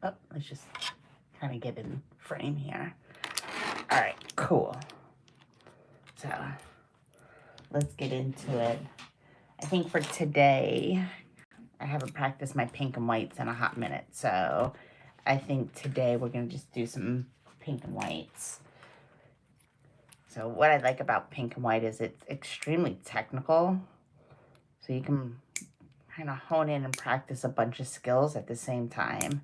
Oh, let's just kind of get in frame here. All right, cool. So let's get into it. I think for today, I haven't practiced my pink and whites in a hot minute. So I think today we're going to just do some pink and whites. So what I like about pink and white is it's extremely technical. So you can kind of hone in and practice a bunch of skills at the same time.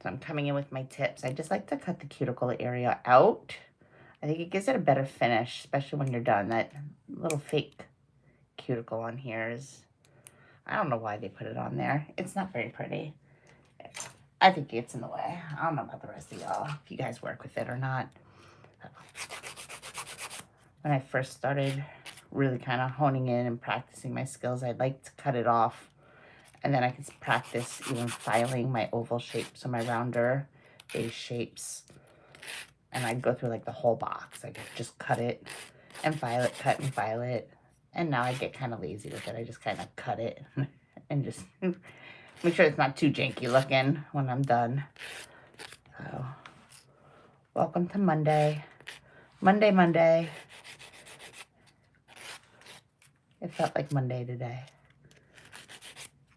So I'm coming in with my tips. I just like to cut the cuticle area out. I think it gives it a better finish, especially when you're done. That little fake cuticle on here is, I don't know why they put it on there. It's not very pretty. I think it's in the way. I don't know about the rest of y'all, if you guys work with it or not. When I first started really kind of honing in and practicing my skills, I'd like to cut it off. And then I could practice even filing my oval shapes or my rounder base shapes. And I'd go through like the whole box. I could just cut it and file it, cut and file it. And now I get kind of lazy with it. I just kind of cut it and just make sure it's not too janky looking when I'm done. So, welcome to Monday. Monday. It felt like Monday today.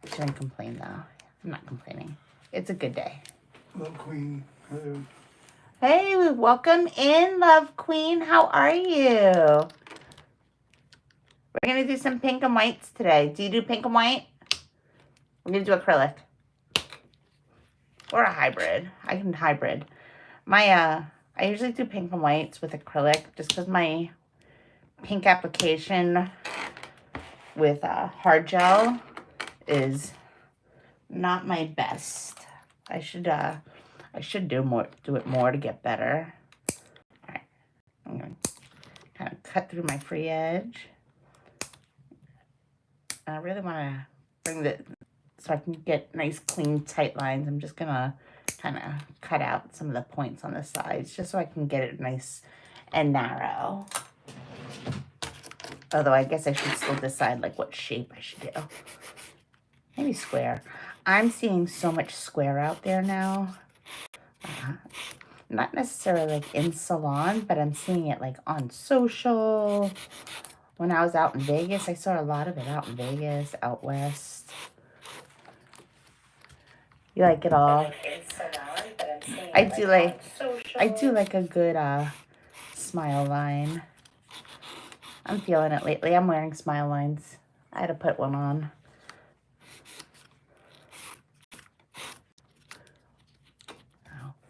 I shouldn't complain though. I'm not complaining. It's a good day. Love Queen. Hello. Hey, welcome in, Love Queen. How are you? We're going to do some pink and whites today. Do you do pink and white? I'm going to do acrylic. Or a hybrid. I can hybrid. I usually do pink and whites with acrylic just because my pink application with hard gel is not my best. I should do it more to get better. All right, I'm gonna kind of cut through my free edge. And I really want to bring the so I can get nice, clean, tight lines. I'm just gonna kind of cut out some of the points on the sides just so I can get it nice and narrow. Although I guess I should still decide like what shape I should do. Maybe square. I'm seeing so much square out there now. Not necessarily like in salon, but I'm seeing it like on social. When I was out in Vegas, I saw a lot of it out in Vegas, out west. You like it all? I do like a good smile line. I'm feeling it lately. I'm wearing smile lines. I had to put one on.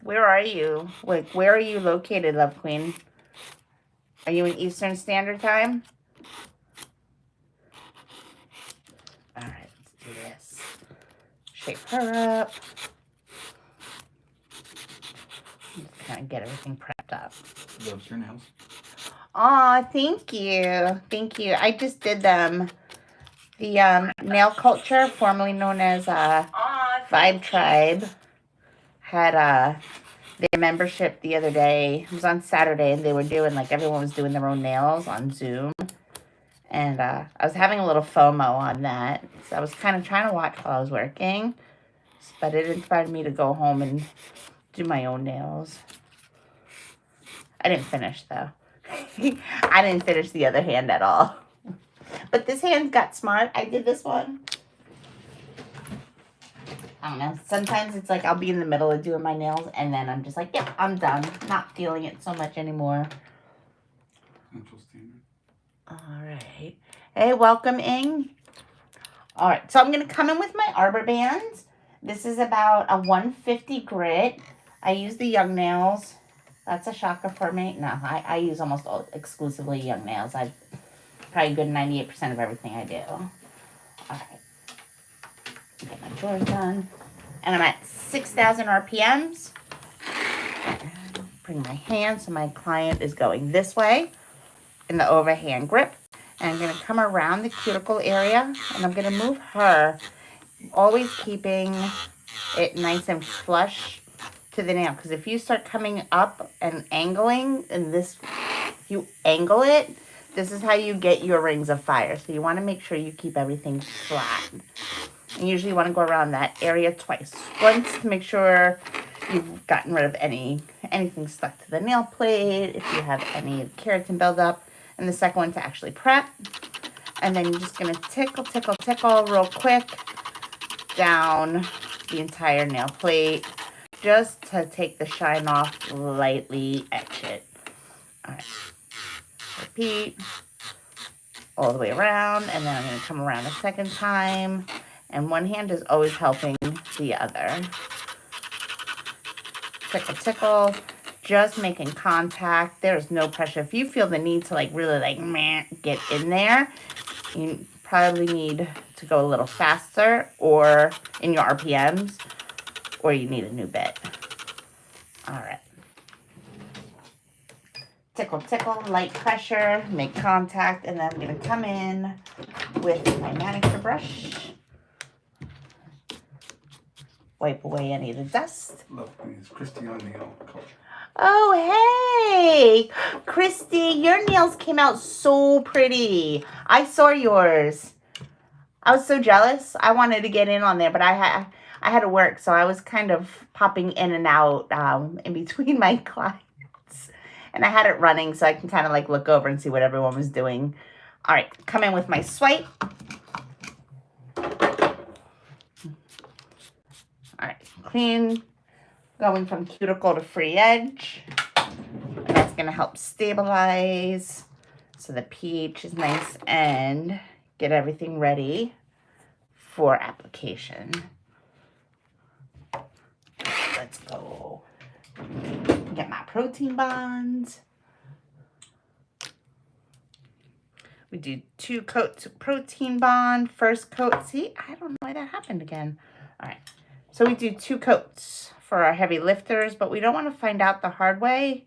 Where are you? Like, where are you located, Love Queen? Are you in Eastern Standard Time? All right, let's do this. Shape her up. Just kind of get everything prepped up. Loves your nails. Aw, thank you. Thank you. I just did them. The nail culture, formerly known as Vibe Tribe, had their membership the other day. It was on Saturday, and they were doing, like, everyone was doing their own nails on Zoom. And I was having a little FOMO on that. So I was kind of trying to watch while I was working. But it inspired me to go home and do my own nails. I didn't finish, though. I didn't finish the other hand at all. But this hand got smart. I did this one. I don't know. Sometimes it's like I'll be in the middle of doing my nails, and then I'm just like, yeah, I'm done. Not feeling it so much anymore. Central Standard. All right. Hey, welcome in. All right. So I'm going to come in with my arbor bands. This is about a 150 grit. I use the Young Nails. That's a shocker for me. No, I use almost exclusively Young Nails. I probably good 98% of everything I do. All right. Get my drawers done. And I'm at 6,000 RPMs. Bring my hand so my client is going this way in the overhand grip. And I'm going to come around the cuticle area, and I'm going to move her, always keeping it nice and flush to the nail. Because if you start coming up and angling, and this, if you angle it, this is how you get your rings of fire. So you want to make sure you keep everything flat. And usually you want to go around that area twice. Once to make sure you've gotten rid of anything stuck to the nail plate, if you have any keratin buildup. And the second one to actually prep. And then you're just going to tickle real quick down the entire nail plate just to take the shine off, lightly etch it. All right. Repeat all the way around, and then I'm going to come around a second time, and one hand is always helping the other. Tickle, just making contact. There's no pressure. If you feel the need to like really like get in there, you probably need to go a little faster or in your RPMs, or you need a new bit. All right. Tickle, light pressure, make contact, and then I'm going to come in with my manicure brush. Wipe away any of the dust. Look, it's Christy on nail color. Oh, hey! Christy, your nails came out so pretty. I saw yours. I was so jealous. I wanted to get in on there, but I had to work, so I was kind of popping in and out in between my clients. And I had it running so I can kind of like look over and see what everyone was doing. All right, come in with my swipe. All right, clean, going from cuticle to free edge. And that's going to help stabilize so the pH is nice and get everything ready for application. Let's go. Get my protein bonds. We do 2 coats of protein bond. First coat. See, I don't know why that happened again. All right. So we do 2 coats for our heavy lifters, but we don't want to find out the hard way.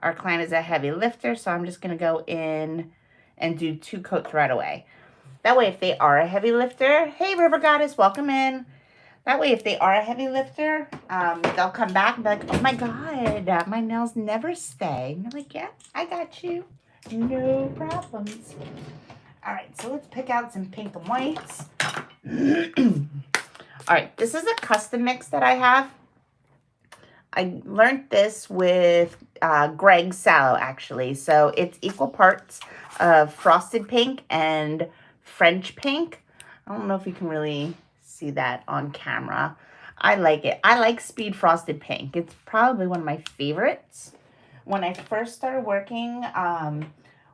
Our client is a heavy lifter, so I'm just going to go in and do 2 coats right away. That way, if they are a heavy lifter, hey, River Goddess, welcome in. That way, if they are a heavy lifter, they'll come back and be like, oh my God, my nails never stay. And they're like, yeah, I got you. No problems. All right, so let's pick out some pink and whites. All right, this is a custom mix that I have. I learned this with Greg Sallow, actually. So it's equal parts of frosted pink and French pink. I don't know if you can really see that on camera. I like it. I like Speed Frosted Pink. It's probably one of my favorites. When I first started working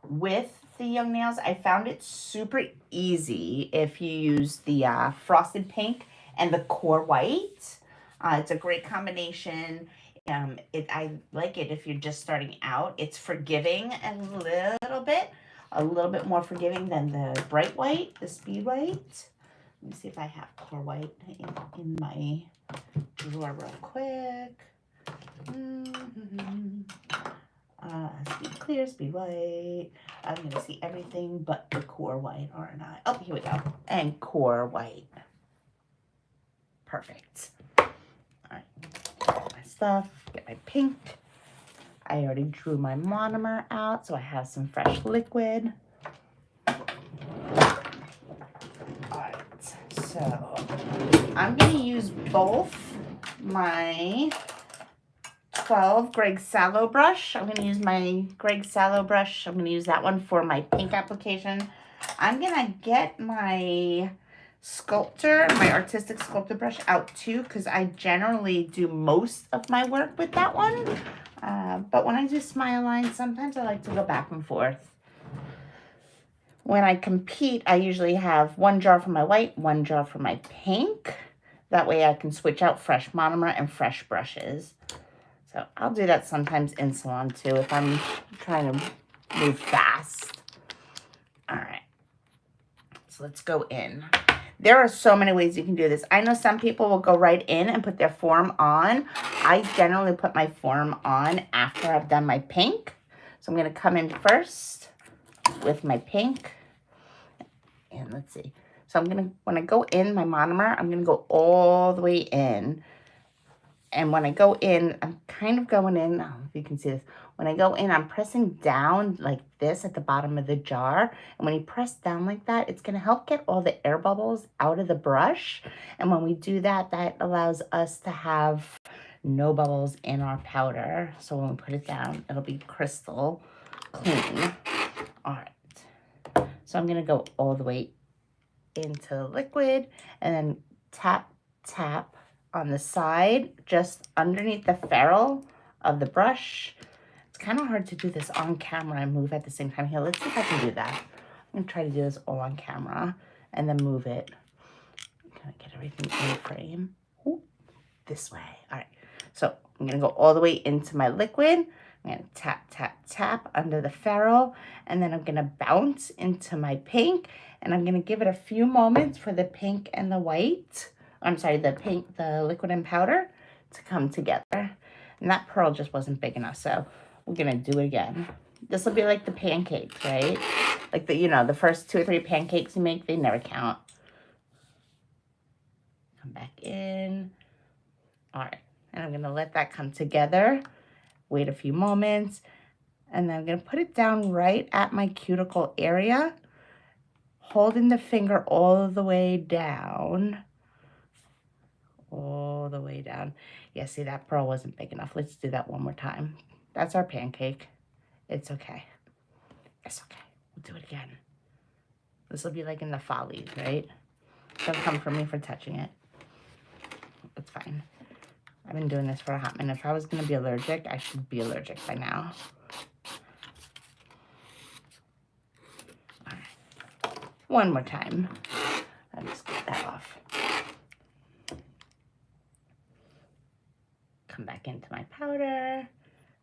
with the young nails, I found it super easy if you use the Frosted Pink and the Core White. It's a great combination. I like it if you're just starting out. It's forgiving a little bit more forgiving than the Bright White, the Speed White. Let me see if I have Core White in my drawer real quick. Speed Clear, Speed White. I'm going to see everything but the Core White, aren't I? Oh, here we go. And Core White. Perfect. All right. Get my stuff. Get my pink. I already drew my monomer out, so I have some fresh liquid. So I'm going to use both my 12 Greg Sallow brush. I'm going to use my Greg Sallow brush. I'm going to use that one for my pink application. I'm going to get my my artistic sculptor brush out too, because I generally do most of my work with that one. But when I do smile lines, sometimes I like to go back and forth. When I compete, I usually have 1 jar for my white, 1 jar for my pink. That way I can switch out fresh monomer and fresh brushes. So I'll do that sometimes in salon too if I'm trying to move fast. All right. So let's go in. There are so many ways you can do this. I know some people will go right in and put their form on. I generally put my form on after I've done my pink. So I'm going to come in first with my pink. And let's see. So I'm going to, when I go in my monomer, I'm going to go all the way in. And when I go in, I'm kind of going in, I don't know if you can see this. When I go in, I'm pressing down like this at the bottom of the jar. And when you press down like that, it's gonna help get all the air bubbles out of the brush. And when we do that, that allows us to have no bubbles in our powder. So when we put it down, it'll be crystal clean. All right, so I'm gonna go all the way into the liquid and then tap, tap on the side, just underneath the ferrule of the brush. It's kind of hard to do this on camera and move at the same time. Here, let's see if I can do that. I'm gonna try to do this all on camera and then move it. Can I get everything in frame? Ooh, this way. All right, so I'm gonna go all the way into my liquid. I'm gonna tap, tap, tap under the ferrule, and then I'm gonna bounce into my pink, and I'm gonna give it a few moments for the pink and the white, I'm sorry, the pink, the liquid and powder to come together. And that pearl just wasn't big enough, so we're gonna do it again. This will be like the pancakes, right? Like the, you know, the first 2 or 3 pancakes you make, they never count. Come back in. All right, and I'm gonna let that come together. Wait a few moments, and then I'm gonna put it down right at my cuticle area, holding the finger all the way down. All the way down. Yeah, see, that pearl wasn't big enough. Let's do that one more time. That's our pancake. It's okay. It's okay. We'll do it again. This will be like in the follies, right? Don't come for me for touching it. It's fine. I've been doing this for a hot minute. If I was going to be allergic, I should be allergic by now. All right. One more time. I'll just get that off. Come back into my powder.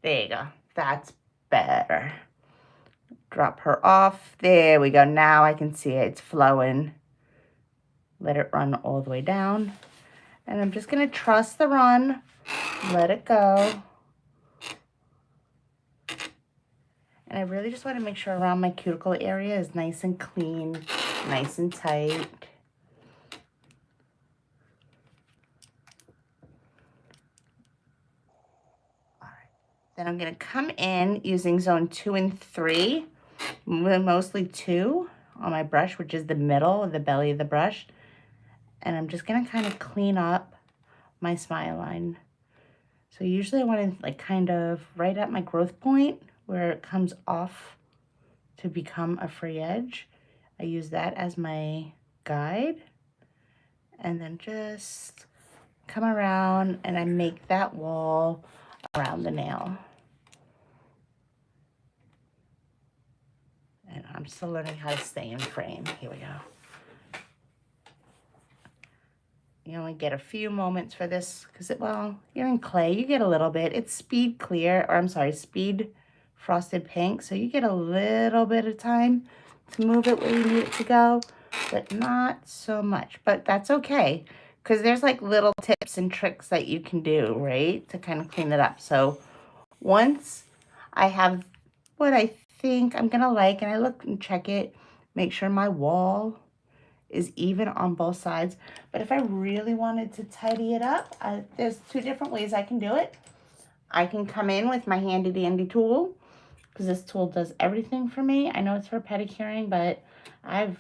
There you go. That's better. Drop her off. There we go. Now I can see it. It's flowing. Let it run all the way down. And I'm just going to trust the run. Let it go. And I really just want to make sure around my cuticle area is nice and clean, nice and tight. Then I'm going to come in using zone 2 and 3, mostly 2 on my brush, which is the middle of the belly of the brush. And I'm just going to kind of clean up my smile line. So usually I want to like kind of right at my growth point where it comes off to become a free edge. I use that as my guide. And then just come around and I make that wall around the nail. And I'm still learning how to stay in frame. Here we go. You only get a few moments for this because, well, you're in clay. You get a little bit. It's speed clear, or I'm sorry, speed frosted pink. So you get a little bit of time to move it where you need it to go, but not so much. But that's okay because there's like little tips and tricks that you can do, right, to kind of clean it up. So once I have what I think I'm gonna like, and I look and check it, make sure my wall is even on both sides. But if I really wanted to tidy it up, there's 2 different ways I can do it. I can come in with my handy dandy tool because this tool does everything for me. I know it's for pedicuring, but I've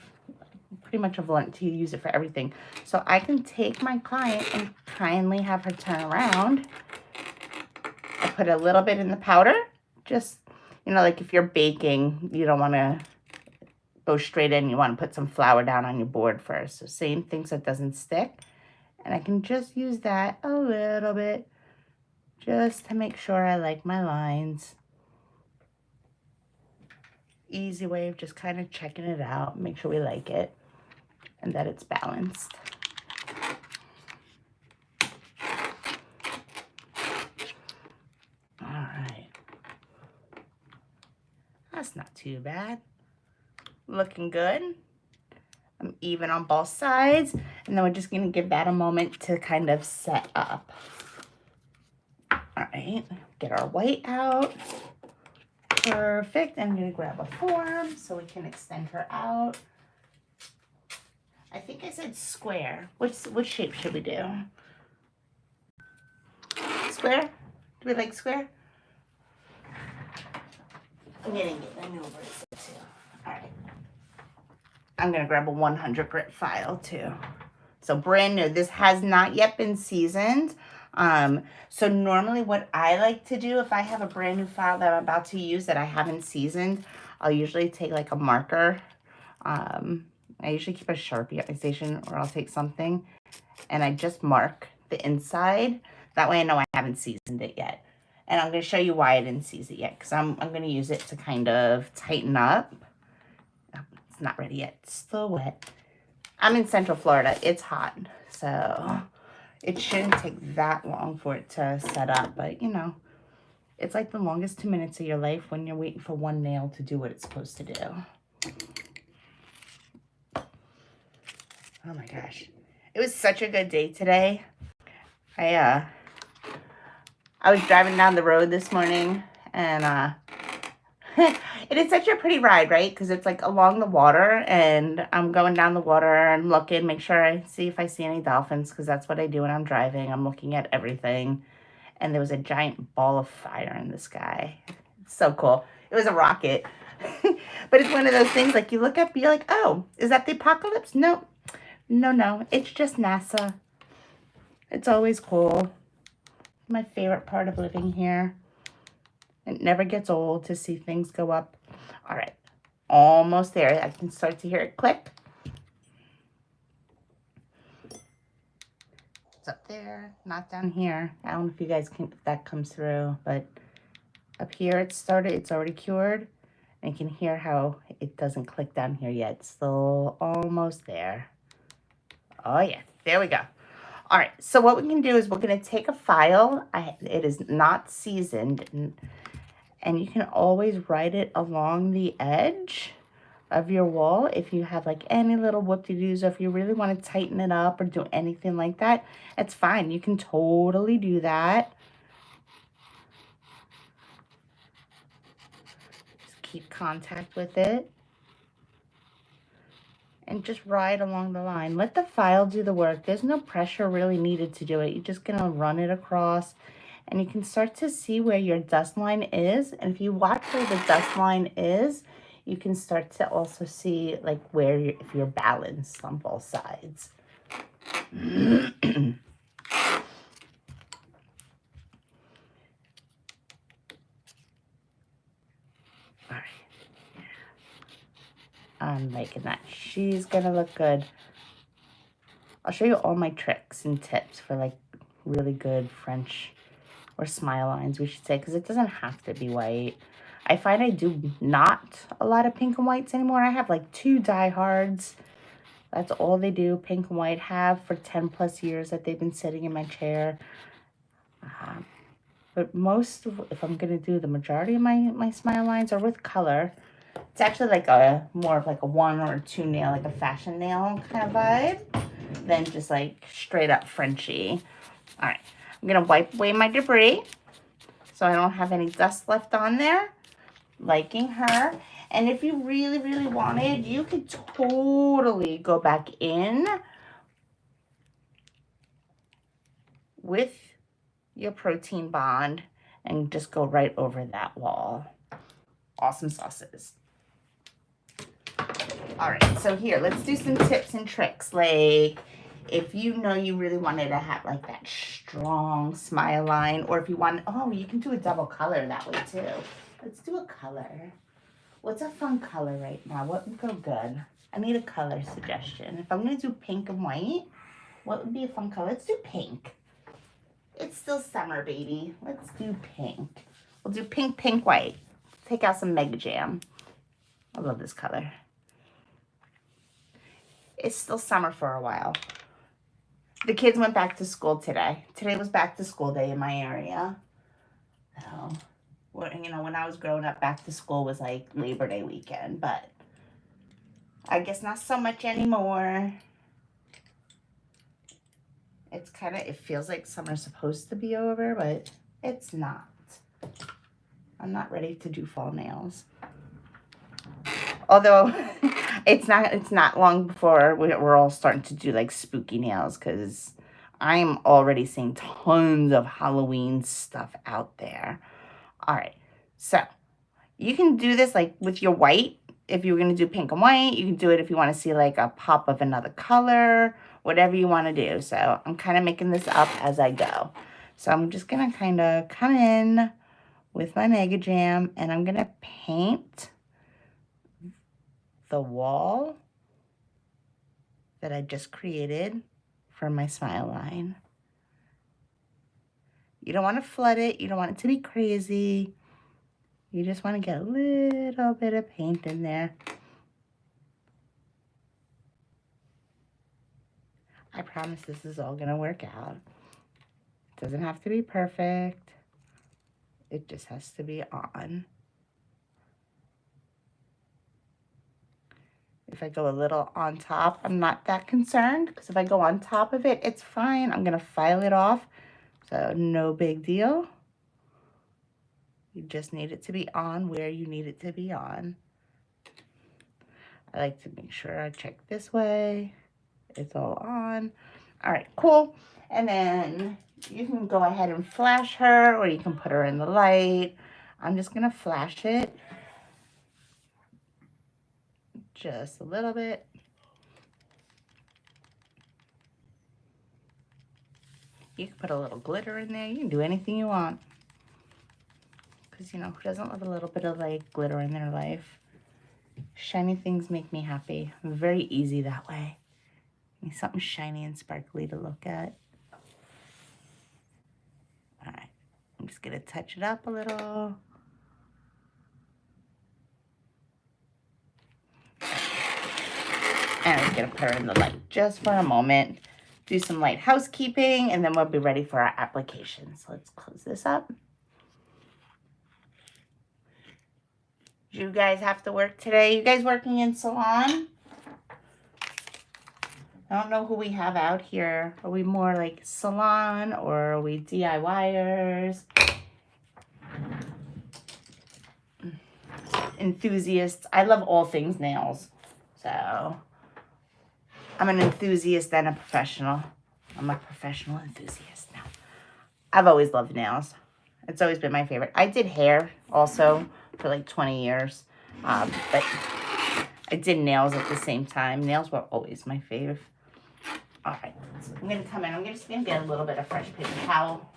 pretty much have learned to use it for everything. So I can take my client and kindly have her turn around. I put a little bit in the powder, just, you know, like if you're baking, you don't want to go straight in. You want to put some flour down on your board first. So same thing so it doesn't stick. And I can just use that a little bit just to make sure I like my lines. Easy way of just kind of checking it out. Make sure we like it and that it's balanced. All right. That's not too bad. Looking good. I'm even on both sides, and then we're just going to give that a moment to kind of set up. All right, get our white out. Perfect. I'm going to grab a form so we can extend her out. I think I said square. Which shape should we do? square? Do we like square? I'm gonna get a new bracelet too. Alright. I'm gonna grab a 100 grit file too. So brand new. This has not yet been seasoned. So normally what I like to do if I have a brand new file that I'm about to use that I haven't seasoned, I'll usually take like a marker. I usually keep a Sharpie at my station, or I'll take something and I just mark the inside. That way I know I haven't seasoned it yet. And I'm going to show you why I didn't season it yet, because I'm going to use it to kind of tighten up. Oh, it's not ready yet. It's still wet. I'm in Central Florida. It's hot, so it shouldn't take that long for it to set up. But, you know, it's like the longest 2 minutes of your life when you're waiting for one nail to do what it's supposed to do. Oh, my gosh. It was such a good day today. I was driving down the road this morning, and it is such a pretty ride, right? Because it's like along the water, and I'm going down the water and looking, make sure I see if I see any dolphins, because that's what I do when I'm driving. I'm looking at everything, and there was a giant ball of fire in the sky. It's so cool. It was a rocket. But it's one of those things, like, you look up, you're like, oh, is that the apocalypse? No, no, it's just NASA. It's always cool. My favorite part of living here. It never gets old to see things go up. All right, almost there. I can start to hear it click. It's up there, not down here. I don't know if you guys can, if that comes through, but up here it started, it's already cured. And you can hear how it doesn't click down here yet. It's still almost there. Oh yeah, there we go. All right, so what we can do is we're going to take a file. It is not seasoned, and you can always write it along the edge of your wall if you have like any little whoop-de-doos, or if you really want to tighten it up or do anything like that, it's fine. You can totally do that. Just keep contact with it. And just ride along the line. Let the file do the work. There's no pressure really needed to do it. You're just gonna run it across, and you can start to see where your dust line is. And if you watch where the dust line is, you can start to also see like where if you're balanced on both sides. All right. I'm liking that. She's gonna look good. I'll show you all my tricks and tips for like really good French or smile lines, we should say, because it doesn't have to be white. I find I do not a lot of pink and whites anymore. I have like 2 diehards. That's all they do, pink and white, have for 10 plus years that they've been sitting in my chair. But most of, if I'm going to do the majority of my smile lines are with color. It's actually like a more of like a 1 or 2 nail, like a fashion nail kind of vibe, than just like straight up Frenchy. All right, I'm gonna wipe away my debris so I don't have any dust left on there. Liking her. And if you really, really wanted, you could totally go back in with your protein bond and just go right over that wall. Awesome sauces. All right, so here, let's do some tips and tricks. Like, if you know you really wanted to have like that strong smile line, or if you want, oh, you can do a double color that way too. Let's do a color. What's a fun color right now? What would go good? I need a color suggestion. If I'm gonna do pink and white, what would be a fun color? Let's do pink. It's still summer, baby. Let's do pink. We'll do pink, pink, white. Take out some Mega Jam. I love this color. It's still summer for a while. The kids went back to school today. Today was back to school day in my area. So, you know, when I was growing up, back to school was like Labor Day weekend, but I guess not so much anymore. It's kind of, it feels like summer's supposed to be over, but it's not. I'm not ready to do fall nails. Although it's not long before we're all starting to do like spooky nails, because I'm already seeing tons of Halloween stuff out there. All right, so you can do this like with your white. If you're going to do pink and white, you can do it if you want to see like a pop of another color, whatever you want to do. So I'm kind of making this up as I go. So I'm just going to kind of come in with my Mega Jam, and I'm going to paint the wall that I just created for my smile line. You don't want to flood it. You don't want it to be crazy. You just want to get a little bit of paint in there. I promise this is all going to work out. It doesn't have to be perfect. It just has to be on. If I go a little on top, I'm not that concerned, because if I go on top of it, it's fine. I'm going to file it off, so no big deal. You just need it to be on where you need it to be on. I like to make sure I check this way. It's all on. All right, cool. And then you can go ahead and flash her, or you can put her in the light. I'm just going to flash it just a little bit. You can put a little glitter in there. You can do anything you want. Because, you know, who doesn't love a little bit of, like, glitter in their life? Shiny things make me happy. I'm very easy that way. Need something shiny and sparkly to look at. All right. I'm just going to touch it up a little. And I'm going to put her in the light just for a moment. Do some light housekeeping, and then we'll be ready for our application. So let's close this up. You guys have to work today? You guys working in salon? I don't know who we have out here. Are we more like salon, or are we DIYers? Enthusiasts. I love all things nails. So I'm an enthusiast and a professional. I'm a professional enthusiast now. I've always loved nails. It's always been my favorite. I did hair also for like 20 years. But I did nails at the same time. Nails were always my fave. All right. So I'm going to come in. I'm just going to get a little bit of fresh paper towel.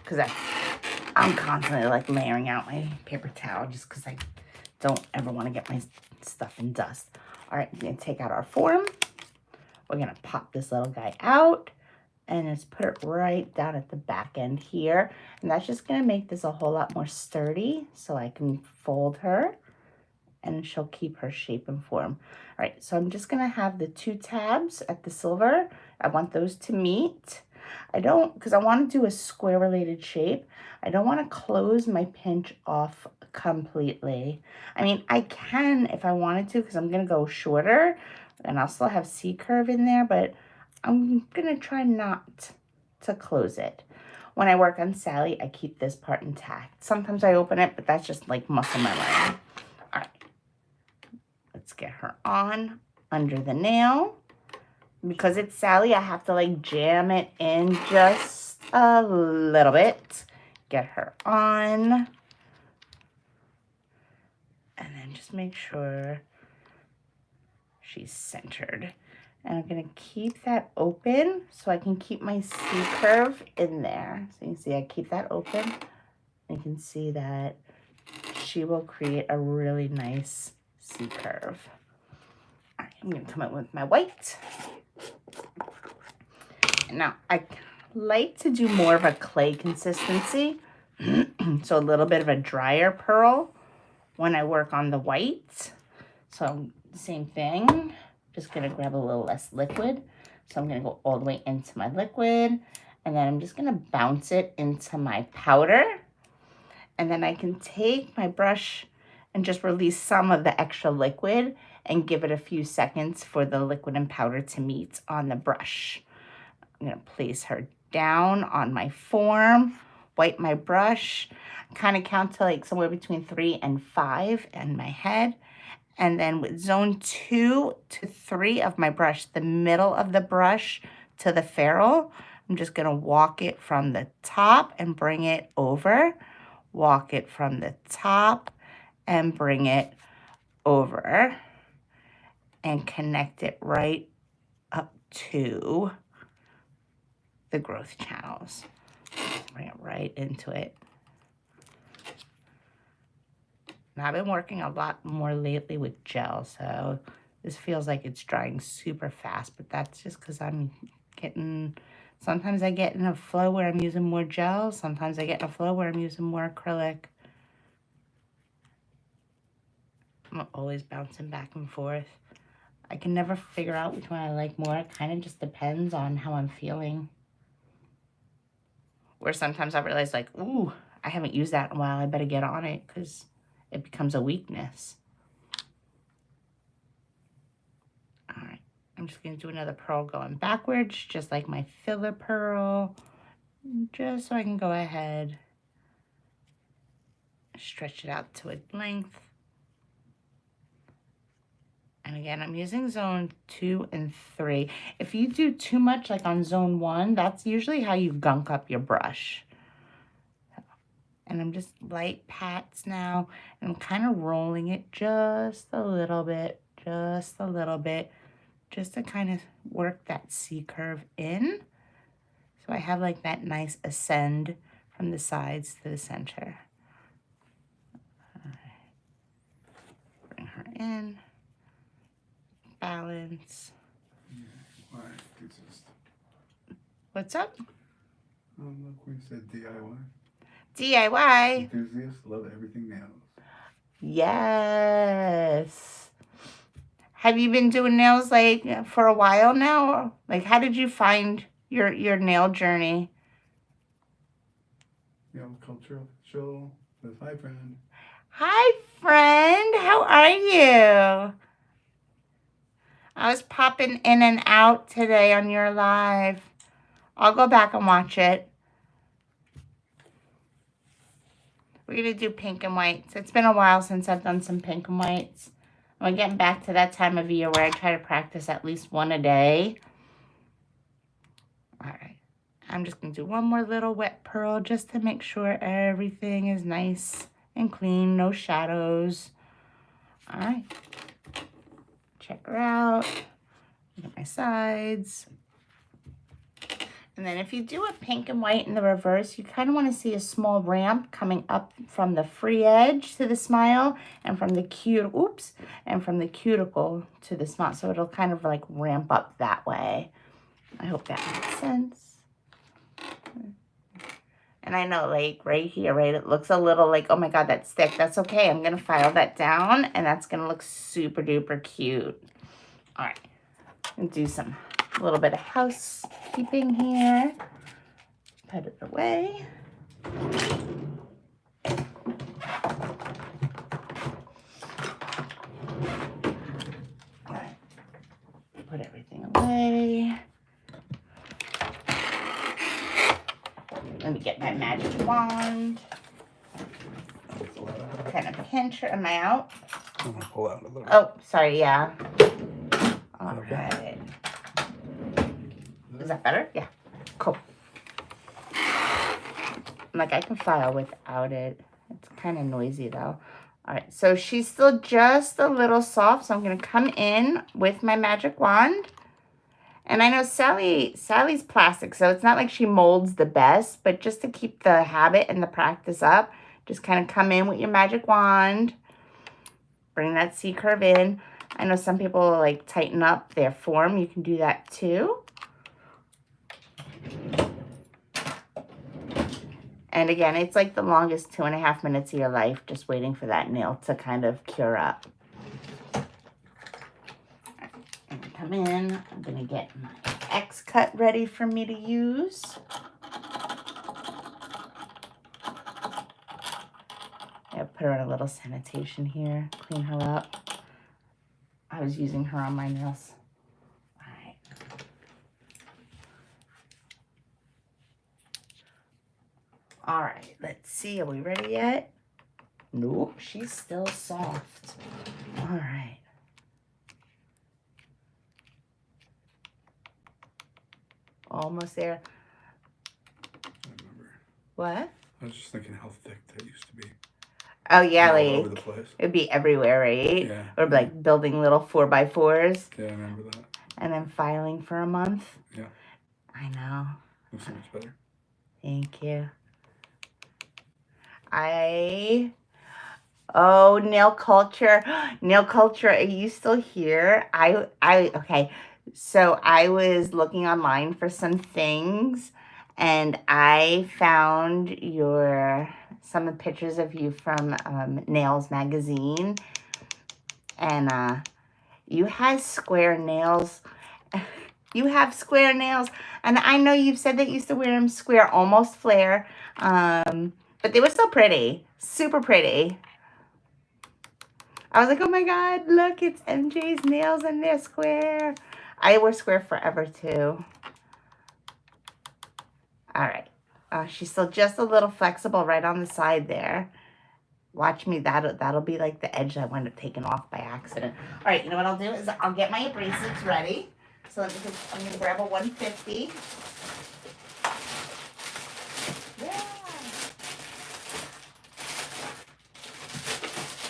Because I'm constantly like layering out my paper towel just because I don't ever want to get my stuff in dust. All right, I'm going to take out our form. We're going to pop this little guy out and just put it right down at the back end here. And that's just going to make this a whole lot more sturdy so I can fold her and she'll keep her shape and form. All right, so I'm just going to have the 2 tabs at the silver. I want those to meet. Because I want to do a square related shape. I don't want to close my pinch off completely. I mean, I can if I wanted to, because I'm going to go shorter and I'll still have C-curve in there, but I'm going to try not to close it. When I work on Sally, I keep this part intact. Sometimes I open it, but that's just like muscle memory. All right, let's get her on under the nail. Because it's Sally, I have to like jam it in just a little bit. Get her on. And then just make sure she's centered. And I'm going to keep that open so I can keep my C-curve in there. So you can see I keep that open. You can see that she will create a really nice C-curve. All right, I'm going to come in with my white. Now, I like to do more of a clay consistency, so a little bit of a drier pearl when I work on the white. So same thing, just going to grab a little less liquid. So I'm going to go all the way into my liquid, and then I'm just going to bounce it into my powder. And then I can take my brush and just release some of the extra liquid and give it a few seconds for the liquid and powder to meet on the brush. I'm going to place her down on my form, wipe my brush, kind of count to like somewhere between 3 and 5 in my head, And then with zone 2 to 3 of my brush, the middle of the brush to the ferrule, I'm just gonna walk it from the top and bring it over. Walk it from the top and bring it over. And connect it right up to the growth channels. Bring it right into it. Now, I've been working a lot more lately with gel, so this feels like it's drying super fast, but that's just because I'm getting, sometimes I get in a flow where I'm using more gel, sometimes I get in a flow where I'm using more acrylic. I'm always bouncing back and forth. I can never figure out which one I like more. It kind of just depends on how I'm feeling. Where sometimes I realize like, ooh, I haven't used that in a while. I better get on it because it becomes a weakness. All right, I'm just gonna do another pearl going backwards, just like my filler pearl, just so I can go ahead, stretch it out to a length. And again, I'm using zone 2 and 3. If you do too much, like on zone 1, that's usually how you gunk up your brush. And I'm just light pats now, and I'm kind of rolling it just a little bit, just to kind of work that C curve in. So I have like that nice ascend from the sides to the center. Bring her in, balance. Yeah, why? Just... What's up? Look, we said DIY. DIY. Enthusiast, love everything nails. Yes. Have you been doing nails like for a while now? Like, how did you find your nail journey? Cultural show with hi friend. Hi, friend. How are you? I was popping in and out today on your live. I'll go back and watch it. We're going to do pink and whites. It's been a while since I've done some pink and whites. I'm getting back to that time of year where I try to practice at least one a day. All right. I'm just going to do one more little wet pearl just to make sure everything is nice and clean, no shadows. All right. Check her out. Look at my sides. And then if you do a pink and white in the reverse, you kind of want to see a small ramp coming up from the free edge to the smile and from the cuticle to the smile. So it'll kind of like ramp up that way. I hope that makes sense. And I know like right here, right, it looks a little like, oh my God, that's thick. That's okay. I'm going to file that down and that's going to look super duper cute. All right. And do a little bit of housekeeping here. Put it away. All right. Put everything away. Let me get my magic wand. Kind of pinch her. Am I out? I'm gonna pull out a little bit. Oh, sorry, yeah. All right. Is that better? Yeah. Cool. Like I can file without it. It's kind of noisy though. All right, so she's still just a little soft, so I'm gonna come in with my magic wand. And I know Sally's plastic, so it's not like she molds the best, but just to keep the habit and the practice up, just kind of come in with your magic wand, bring that C curve in. I know some people like tighten up their form. You can do that too. And again, it's like the longest 2.5 minutes of your life just waiting for that nail to kind of cure up. I'm gonna come in. I'm gonna get my X cut ready for me to use. I put her in a little sanitation here, clean her up. I was using her on my nails. All right. All right, let's see. Are we ready yet? Nope, she's still soft. All right. almost there. I remember. What? I was just thinking how thick that used to be. Oh yeah, All like over the place. it'd be everywhere, right? Yeah. Or like building little 4x4s. Yeah, I remember that. And then filing for a month. Yeah. I know. Looks so much better. Thank you. Oh, nail culture. Nail culture, are you still here? Okay. So I was looking online for some things and I found some of the pictures of you from Nails magazine. And you had square nails. You have square nails. And I know you've said that you used to wear them square, almost flare. But they were still pretty. Super pretty. I was like, oh my God, look, it's MJ's nails and they're square. I wear square forever too. All right. She's still just a little flexible right on the side there. Watch me, that'll be like the edge I wound up taking off by accident. All right, you know what I'll do is I'll get my abrasives ready. So I'm gonna grab a 150. Yeah.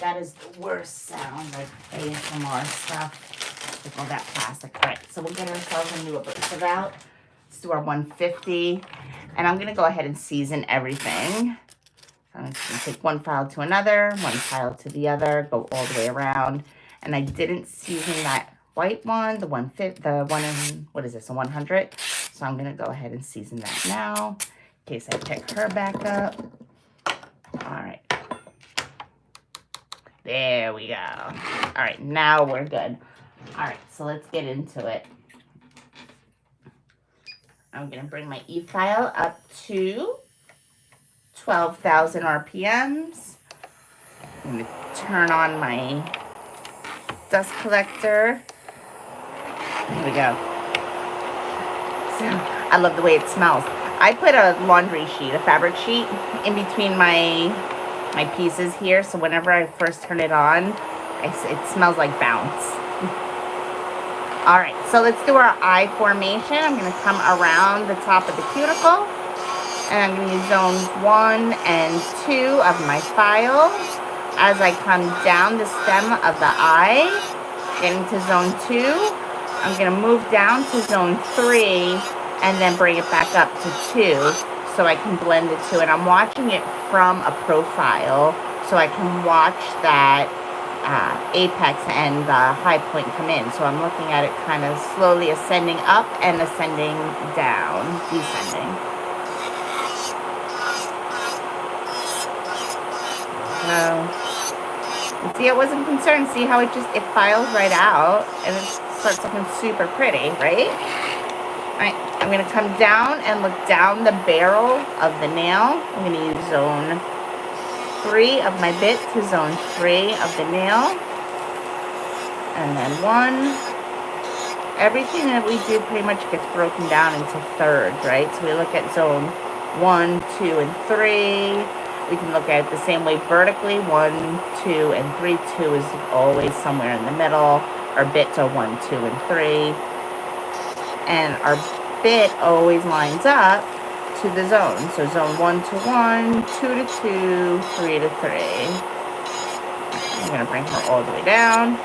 That is the worst sound, like ASMR stuff, with all that plastic. All right, so we'll get ourselves a new abrasive out. Let's do our 150. And I'm gonna go ahead and season everything. I'm going to take one file to another, one file to the other, go all the way around. And I didn't season that white one, the 100. So I'm going to go ahead and season that now, in case I pick her back up. All right. There we go. All right, now we're good. All right, so let's get into it. I'm going to bring my e-file up to 12,000 RPMs. I'm going to turn on my dust collector. Here we go. So, I love the way it smells. I put a laundry sheet, a fabric sheet, in between my pieces here, so whenever I first turn it on, it smells like bounce. All right, so let's do our eye formation. I'm going to come around the top of the cuticle. And I'm going to use zones 1 and 2 of my file. As I come down the stem of the eye, getting to zone 2, I'm going to move down to zone 3 and then bring it back up to 2 so I can blend the two. And I'm watching it from a profile so I can watch that apex and the high point come in. So I'm looking at it kind of slowly ascending up and ascending down, descending. You see, I wasn't concerned. See how it files right out and it starts looking super pretty, right? All right, I'm going to come down and look down the barrel of the nail. I'm going to use zone 3 of my bit to zone 3 of the nail. And then 1. Everything that we do pretty much gets broken down into thirds, right? So we look at zone 1, 2, and 3. We can look at it the same way vertically, 1, 2, and 3. 2 is always somewhere in the middle. Our bits are 1, 2, and 3. And our bit always lines up to the zone. So zone 1 to 1, 2 to 2, 3 to 3. I'm going to bring her all the way down.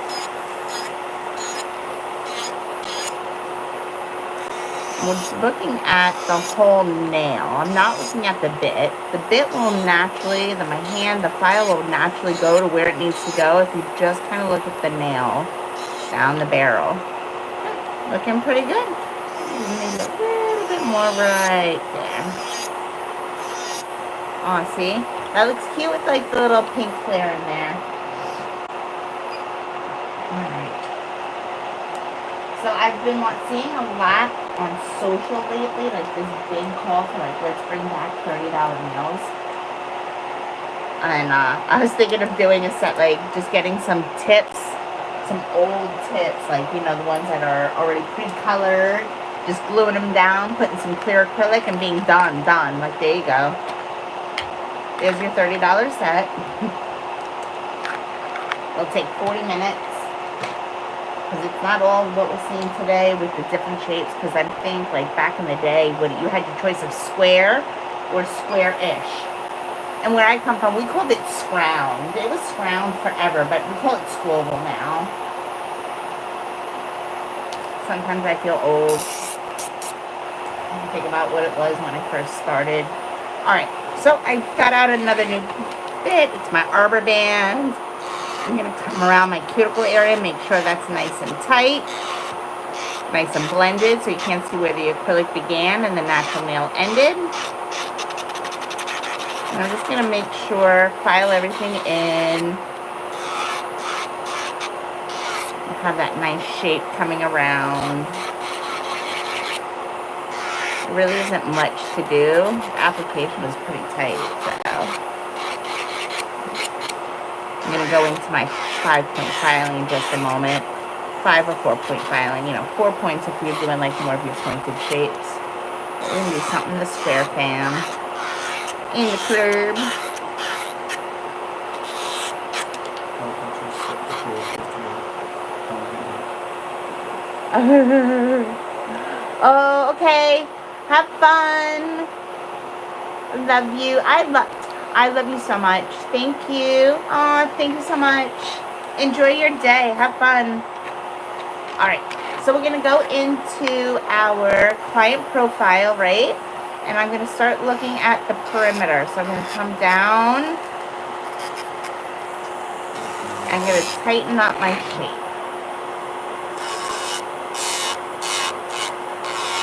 We're looking at the whole nail. I'm not looking at the bit. The bit will naturally, my hand, the file will naturally go to where it needs to go if you just kind of look at the nail down the barrel. Looking pretty good. Maybe a little bit more right there. Oh, see? That looks cute with like the little pink flare in there. Alright. So I've been seeing a lot on social lately, like this big call for like, let's bring back $30 nails. And I was thinking of doing a set, like just getting some tips, some old tips, like, you know, the ones that are already pre-colored, just gluing them down, putting some clear acrylic and being done. Like, there you go. There's your $30 set. It'll take 40 minutes. because it's not all what we're seeing today with the different shapes, because I think like back in the day when you had your choice of square or square-ish. And where I come from, we called it scround. It was scround forever, but we call it squoval now. Sometimes I feel old. I think about what it was when I first started. Alright, so I got out another new bit. It's my arbor band. I'm going to come around my cuticle area, make sure that's nice and tight, nice and blended, so you can't see where the acrylic began and the natural nail ended. And I'm just going to make sure, file everything in, have that nice shape coming around. There really isn't much to do. The application was pretty tight, so I'm going to go into my 5-point filing in just a moment. 5 or 4-point filing, 4 points if you're doing like more of your pointed shapes. But we're going to do something in the square fam. In the curb. Oh, okay. Have fun. Love you. I love you so much. Thank you. Oh, thank you so much. Enjoy your day. Have fun. All right. So we're going to go into our client profile, right? And I'm going to start looking at the perimeter. So I'm going to come down. I'm going to tighten up my shape.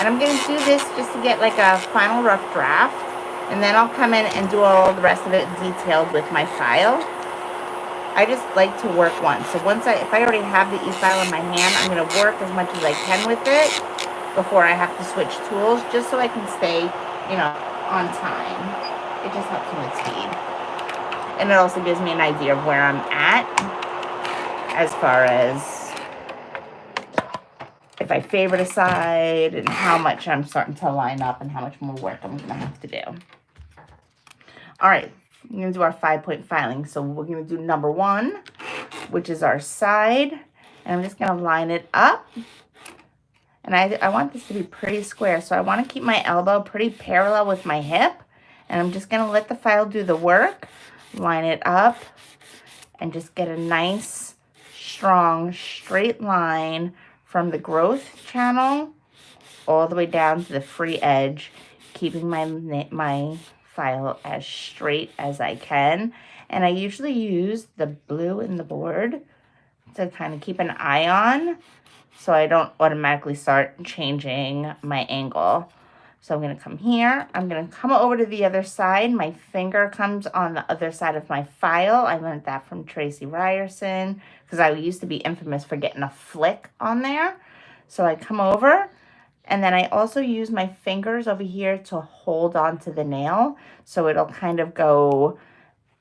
And I'm going to do this just to get like a final rough draft. And then I'll come in and do all the rest of it detailed with my file. I just like to work once. So if I already have the e-file in my hand, I'm going to work as much as I can with it before I have to switch tools, just so I can stay, on time. It just helps me with speed. And it also gives me an idea of where I'm at as far as if I favorite a side and how much I'm starting to line up and how much more work I'm going to have to do. All right, I'm going to do our 5-point filing. So we're going to do number 1, which is our side. And I'm just going to line it up. And I want this to be pretty square. So I want to keep my elbow pretty parallel with my hip. And I'm just going to let the file do the work. Line it up. And just get a nice, strong, straight line from the growth channel all the way down to the free edge. Keeping my file as straight as I can. And I usually use the blue in the board to kind of keep an eye on so I don't automatically start changing my angle. So I'm going to come here. I'm going to come over to the other side. My finger comes on the other side of my file. I learned that from Tracy Ryerson because I used to be infamous for getting a flick on there. So I come over. And then I also use my fingers over here to hold on to the nail so it'll kind of go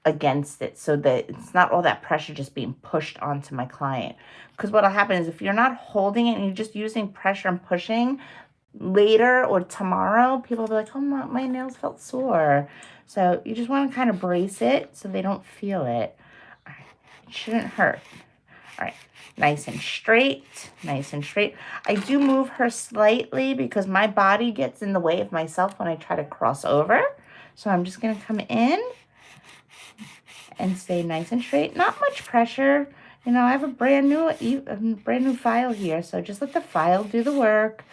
against it so that it's not all that pressure just being pushed onto my client. Because what'll happen is if you're not holding it and you're just using pressure and pushing, later or tomorrow, people will be like, oh, my nails felt sore. So you just want to kind of brace it so they don't feel it. All right. It shouldn't hurt. All right. Nice and straight, nice and straight. I do move her slightly because my body gets in the way of myself when I try to cross over. So I'm just going to come in and stay nice and straight. Not much pressure. I have a brand new file here. So just let the file do the work.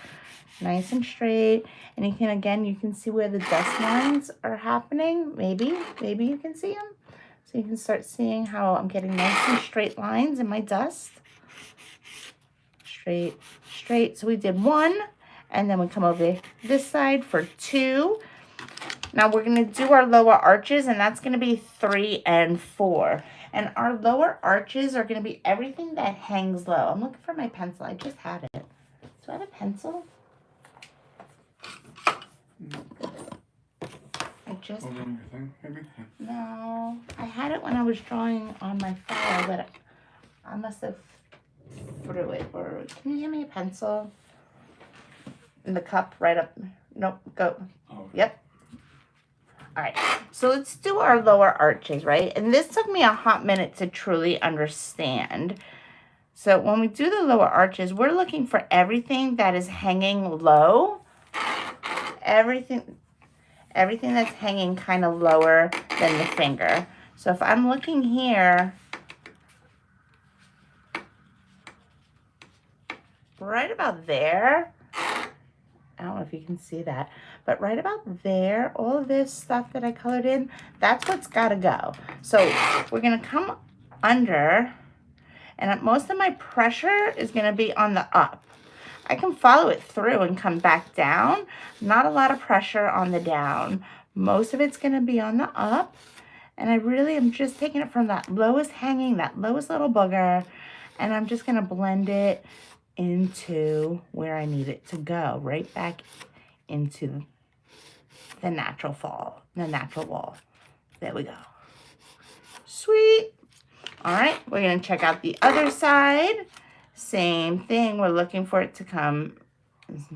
Nice and straight. And you can see where the dust lines are happening. Maybe you can see them. So you can start seeing how I'm getting nice and straight lines in my dust. Straight. So we did 1, and then we come over this side for 2. Now we're going to do our lower arches, and that's going to be 3 and 4. And our lower arches are going to be everything that hangs low. I'm looking for my pencil. I just had it. Do I have a pencil? No, I had it when I was drawing on my file, but I must have threw it. Or can you give me a pencil? In the cup right up. Nope, go. Oh. Yep. All right, so let's do our lower arches, right? And this took me a hot minute to truly understand. So when we do the lower arches, we're looking for everything that is hanging low. Everything that's hanging kind of lower than the finger. So if I'm looking here, right about there, I don't know if you can see that, but right about there, all of this stuff that I colored in, that's what's got to go. So we're going to come under, and most of my pressure is going to be on the up. I can follow it through and come back down. Not a lot of pressure on the down. Most of it's going to be on the up. And I really am just taking it from that lowest hanging, that lowest little booger, and I'm just going to blend it into where I need it to go, right back into the natural fall, the natural wall. There we go. Sweet. All right, we're going to check out the other side. Same thing, we're looking for it to come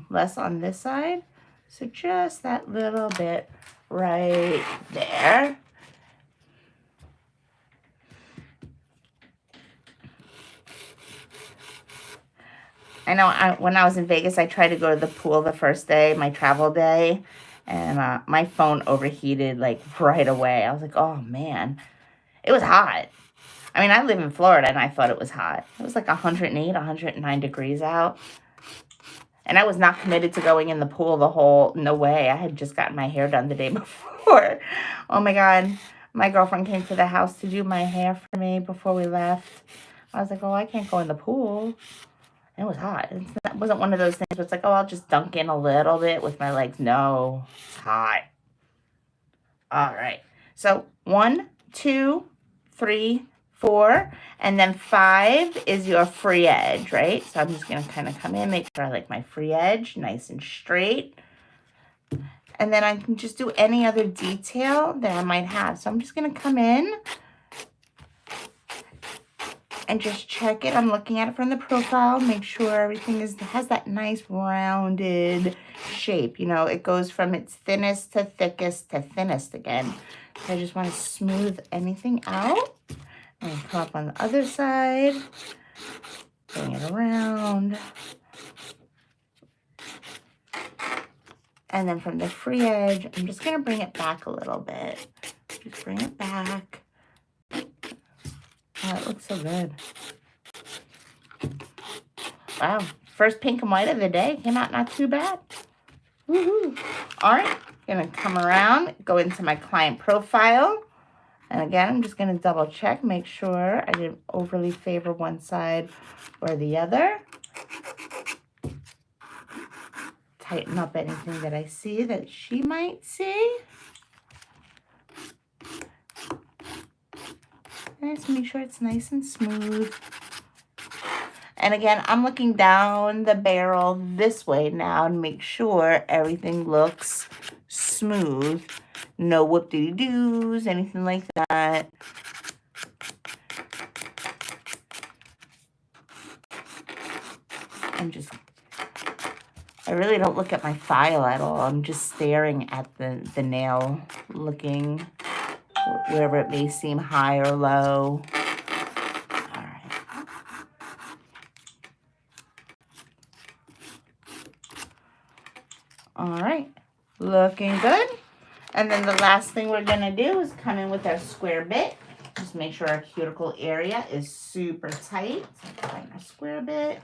less on this side. So just that little bit right there. I know when I was in Vegas, I tried to go to the pool the first day, my travel day, and my phone overheated like right away. I was like, oh man, it was hot. I mean, I live in Florida and I thought it was hot. It was like 108, 109 degrees out. And I was not committed to going in the pool no way. I had just gotten my hair done the day before. Oh my God. My girlfriend came to the house to do my hair for me before we left. I was like, oh, I can't go in the pool. It was hot. It wasn't one of those things where it's like, oh, I'll just dunk in a little bit with my legs. No, it's hot. All right. So 1, 2, 3, 4, and then 5 is your free edge, right? So I'm just going to kind of come in, make sure I like my free edge nice and straight. And then I can just do any other detail that I might have. So I'm just going to come in and just check it. I'm looking at it from the profile, make sure everything has that nice rounded shape. You know, it goes from its thinnest to thickest to thinnest again. So I just want to smooth anything out. And come up on the other side, bring it around. And then from the free edge, I'm just going to bring it back a little bit. Just bring it back. Oh, it looks so good. Wow. First pink and white of the day. Came out not too bad. Woohoo. All right. Going to come around, go into my client profile. And again, I'm just going to double check, make sure I didn't overly favor one side or the other. Tighten up anything that I see that she might see. And just make sure it's nice and smooth. And again, I'm looking down the barrel this way now and make sure everything looks smooth. No whoop-de-doos, anything like that. I really don't look at my file at all. I'm just staring at the nail, looking wherever it may seem high or low. All right. All right, looking good. And then the last thing we're gonna do is come in with our square bit. Just make sure our cuticle area is super tight. Find our square bit.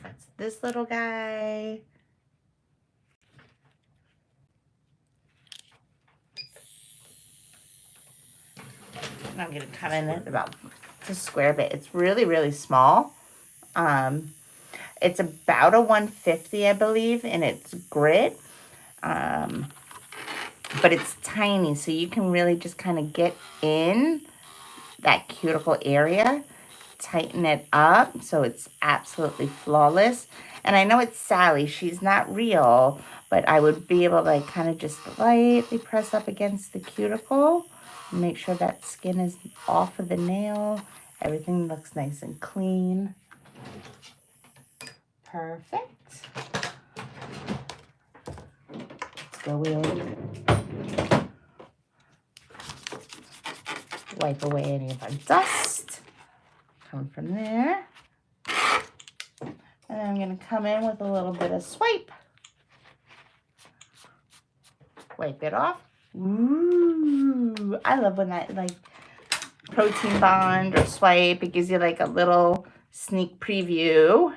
That's this little guy. And I'm gonna come in at about the square bit. It's really, really small. It's about a 150, I believe, in its grit. But it's tiny, so you can really just kind of get in that cuticle area, tighten it up so it's absolutely flawless. And I know it's Sally, she's not real, but I would be able to like kind of just lightly press up against the cuticle, make sure that skin is off of the nail. Everything looks nice and clean. Perfect. Let's go in. Wipe away any of our dust. come from there. And then I'm going to come in with a little bit of swipe. Wipe it off. Ooh, I love when that, like, protein bond or swipe, it gives you like a little sneak preview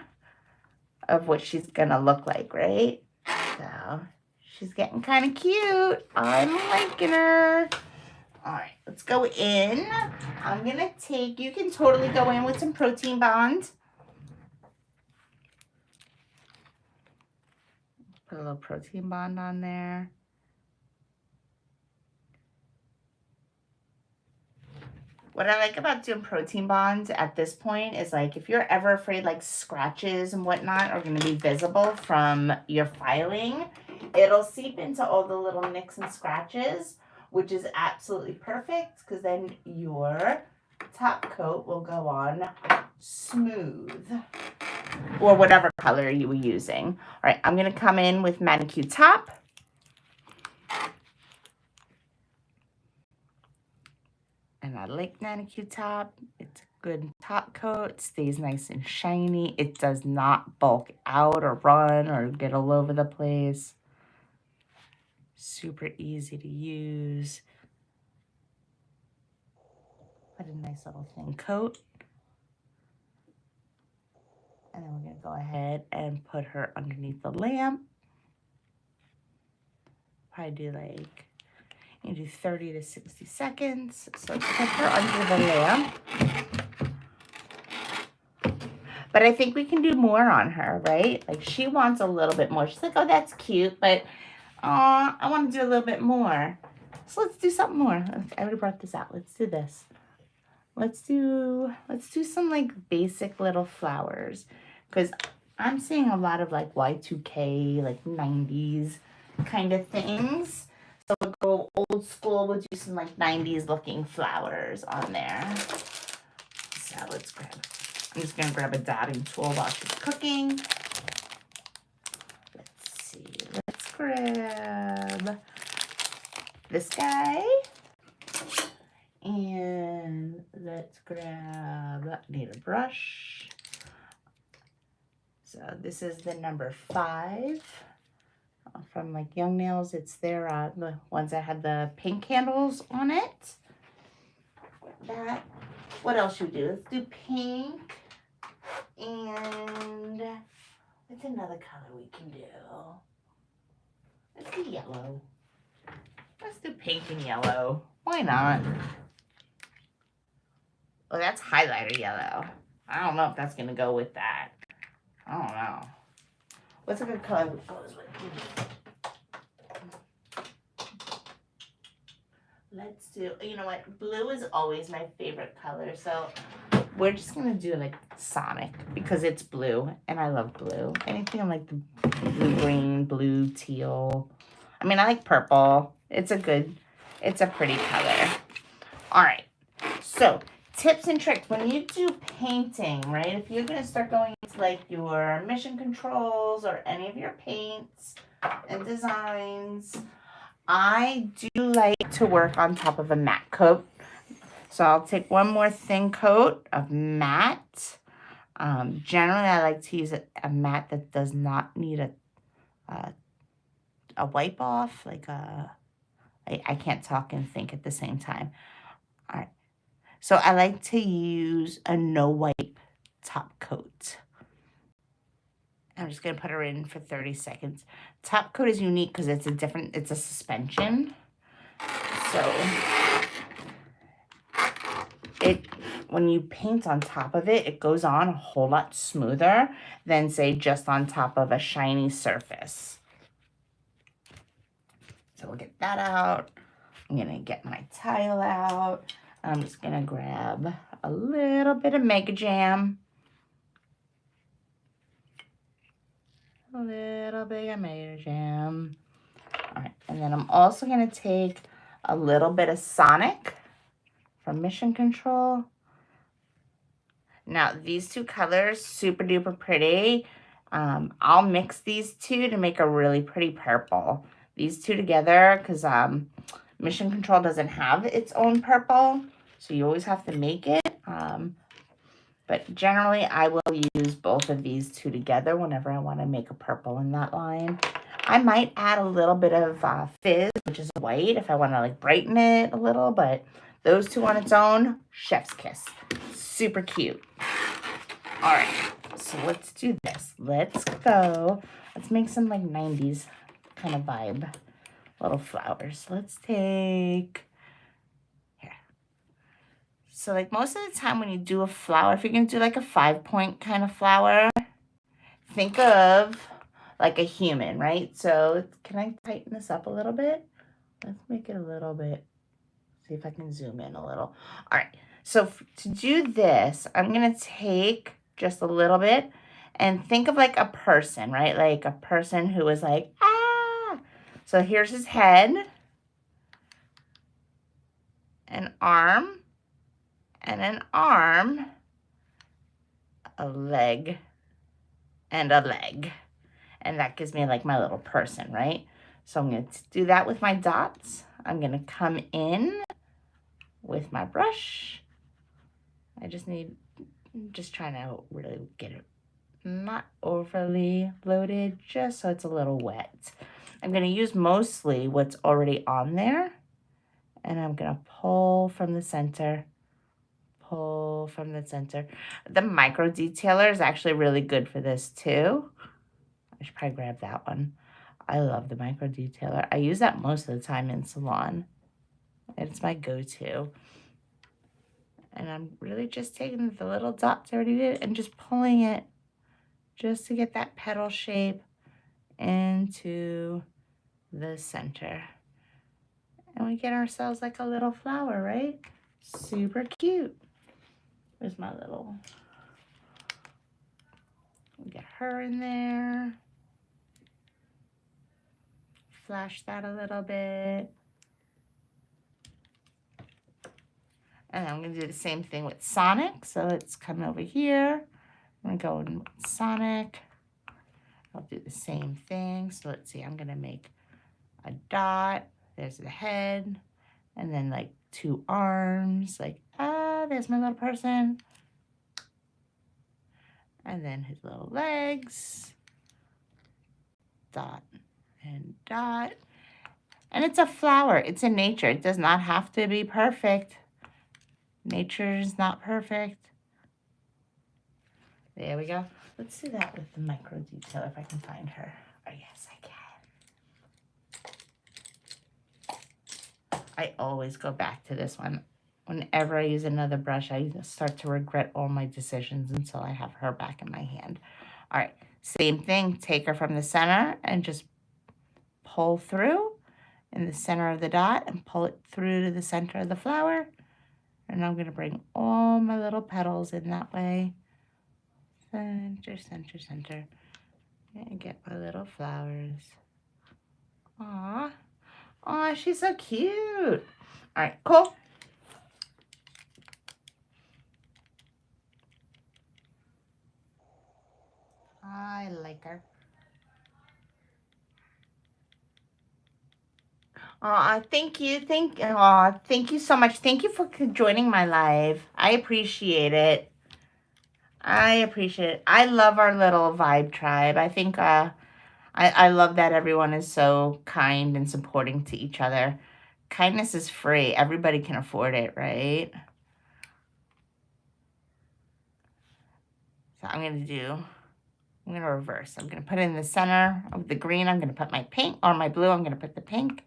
of what she's gonna look like, right? So she's getting kind of cute. I'm liking her. All right, let's go in. I'm gonna take, you can totally go in with some protein bond. Put a little protein bond on there. What I like about doing protein bonds at this point is, like, if you're ever afraid like scratches and whatnot are going to be visible from your filing, it'll seep into all the little nicks and scratches, which is absolutely perfect because then your top coat will go on smooth, or whatever color you were using. All right, I'm going to come in with Manicure Top. And I like Manicure Top. It's a good top coat. It stays nice and shiny. It does not bulk out or run or get all over the place. Super easy to use. What a nice little thin coat. And then we're going to go ahead and put her underneath the lamp. Probably do like, you do 30 to 60 seconds. So put her under the lamp. But I think we can do more on her, right? Like, she wants a little bit more. She's like, oh, that's cute, but I want to do a little bit more. So let's do something more. I already brought this out. Let's do this. Let's do some like basic little flowers, because I'm seeing a lot of like Y2K, like 90s kind of things. So we'll go old school. We'll do some like 90s looking flowers on there. So let's grab, I'm just going to grab a dotting tool while she's cooking. Let's see. Let's grab this guy. And let's grab, need a brush. So this is the number 5 from like Young Nails. It's their, the ones that had the pink candles on it. That. What else should we do? Let's do pink. And what's another color we can do? Let's do yellow. Let's do pink and yellow. Why not? Oh, that's highlighter yellow. I don't know if that's going to go with that. I don't know. What's a good color that goes with it? Let's do, you know what? Blue is always my favorite color. So we're just going to do like Sonic because it's blue and I love blue. Anything like the blue, green, blue, teal. I mean, I like purple. It's a pretty color. All right. So tips and tricks when you do painting, right? If you're going to start going into like your mission controls or any of your paints and designs, I do like to work on top of a matte coat. So I'll take one more thin coat of matte. Generally, I like to use a matte that does not need a wipe off. Like I can't talk and think at the same time. All right. So I like to use a no wipe top coat. I'm just going to put her in for 30 seconds. Top coat is unique because it's a suspension. So when you paint on top of it, it goes on a whole lot smoother than, say, just on top of a shiny surface. So we'll get that out. I'm going to get my tile out. I'm just going to grab a little bit of Mega Jam. A little bit of Mega Jam. All right, and then I'm also going to take a little bit of Sonic from Mission Control. Now, these two colors, super duper pretty. I'll mix these two to make a really pretty purple. These two together, because Mission Control doesn't have its own purple, so you always have to make it. But generally, I will use both of these two together whenever I want to make a purple in that line. I might add a little bit of fizz, which is white, if I want to like brighten it a little. But those two on its own, chef's kiss. Super cute. All right, so let's do this. Let's go. Let's make some like 90s kind of vibe. Little flowers. Let's take... So like most of the time when you do a flower, if you're going to do like a 5-point kind of flower, think of like a human, right? So can I tighten this up a little bit? Let's make it a little bit. See if I can zoom in a little. All right. So to do this, I'm going to take just a little bit and think of like a person, right? Like a person who is like, ah. So here's his head, an arm, and an arm, a leg, and a leg. And that gives me like my little person, right? So I'm going to do that with my dots. I'm going to come in with my brush. I'm just trying to really get it not overly loaded, just so it's a little wet. I'm going to use mostly what's already on there. And I'm going to pull from the center. Pull from the center. The micro detailer is actually really good for this too. I should probably grab that one. I love the micro detailer. I use that most of the time in salon. It's my go-to. And I'm really just taking the little dots I already did and just pulling it just to get that petal shape into the center. And we get ourselves like a little flower, right? Super cute. There's my little... Get her in there. Flash that a little bit. And I'm going to do the same thing with Sonic. So let's come over here. I'm going to go in Sonic. I'll do the same thing. So let's see. I'm going to make a dot. There's the head. And then like 2 arms. Like, there's my little person. And then his little legs. Dot and dot. And it's a flower. It's in nature. It does not have to be perfect. Nature is not perfect. There we go. Let's do that with the micro detail if I can find her. Oh, yes, I can. I always go back to this one. Whenever I use another brush, I start to regret all my decisions until I have her back in my hand. All right, same thing. Take her from the center and just pull through in the center of the dot and pull it through to the center of the flower. And I'm going to bring all my little petals in that way. Center, center, center. And get my little flowers. Aw. Aw, she's so cute. All right, cool. I like her. Thank you. Thank you so much. Thank you for joining my live. I appreciate it. I love our little vibe tribe. I think I love that everyone is so kind and supporting to each other. Kindness is free. Everybody can afford it, right? So I'm going to reverse. I'm going to put it in the center of the green. I'm going to put my pink, or my blue. I'm going to put the pink.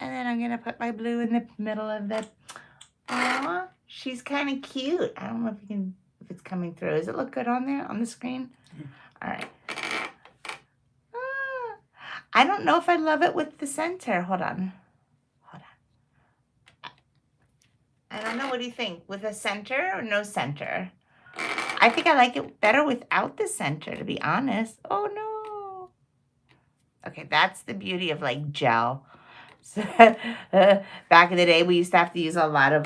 And then I'm going to put my blue in the middle of the... Aww, she's kind of cute. I don't know if it's coming through. Does it look good on there, on the screen? All right. I don't know if I love it with the center. Hold on. I don't know. What do you think? With a center or no center? I think I like it better without the center, to be honest. Oh, no. Okay, that's the beauty of, like, gel. So, back in the day, we used to have to use a lot of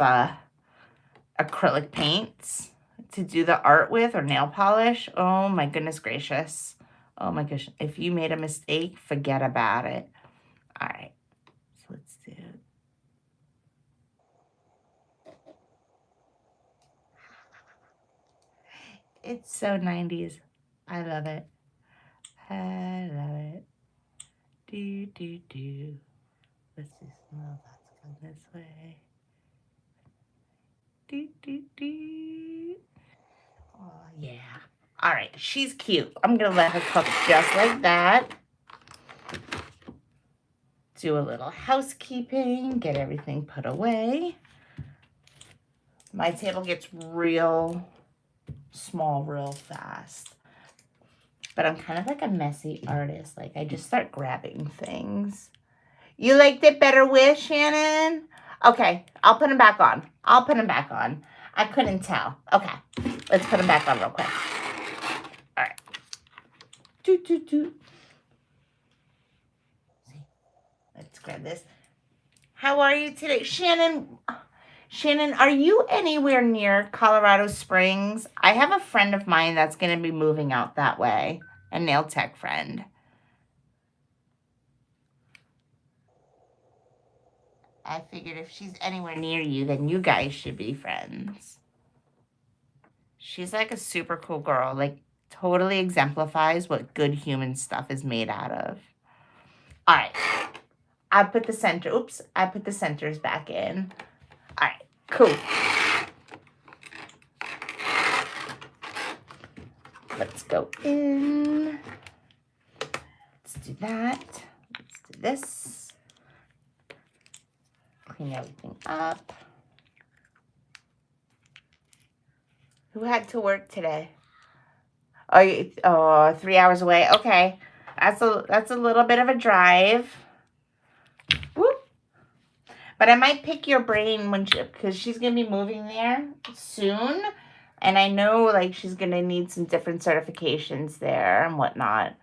acrylic paints to do the art with, or nail polish. Oh, my goodness gracious. Oh, my gosh. If you made a mistake, forget about it. All right. So let's do... It's so 90s. I love it. I love it. Do, do, do. Let's do some little dots come this way. Do, do, do. Oh, yeah. All right, she's cute. I'm going to let her cook just like that. Do a little housekeeping, get everything put away. My table gets real small real fast. But I'm kind of like a messy artist. Like, I just start grabbing things. You liked it better with, Shannon? Okay, I'll put them back on. I'll put them back on. I couldn't tell. Okay, let's put them back on real quick. All right. Doot, doot, doot. Let's grab this. How are you today? Shannon, are you anywhere near Colorado Springs? I have a friend of mine that's going to be moving out that way, a nail tech friend. I figured if she's anywhere near you, then you guys should be friends. She's like a super cool girl, like totally exemplifies what good human stuff is made out of. All right. I put the centers back in. All right, cool. Let's go in. Let's do that. Let's do this. Clean everything up. Who had to work today? Oh, 3 hours away. Okay, that's a little bit of a drive. Whoop. But I might pick your brain because she's gonna be moving there soon, and I know like she's gonna need some different certifications there and whatnot.